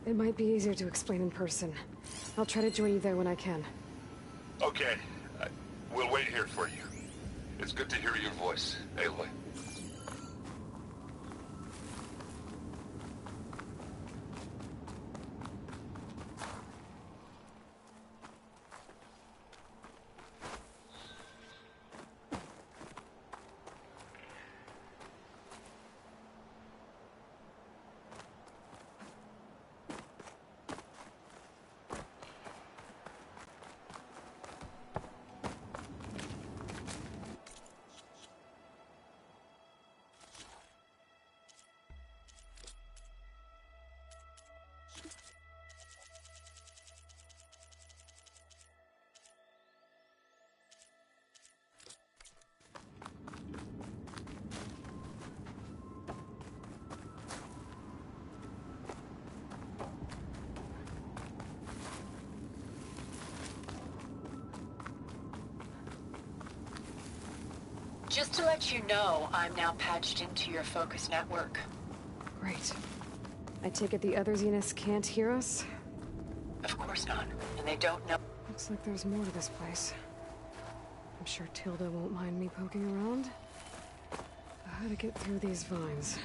It might be easier to explain in person. I'll try to join you there when I can. Okay. We'll wait here for you. It's good to hear your voice, Aloy. Just to let you know, I'm now patched into your focus network. Great. I take it the other Zeniths can't hear us? Of course not. And they don't know. Looks like there's more to this place. I'm sure Tilda won't mind me poking around. How to get through these vines.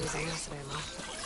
using acid ammo.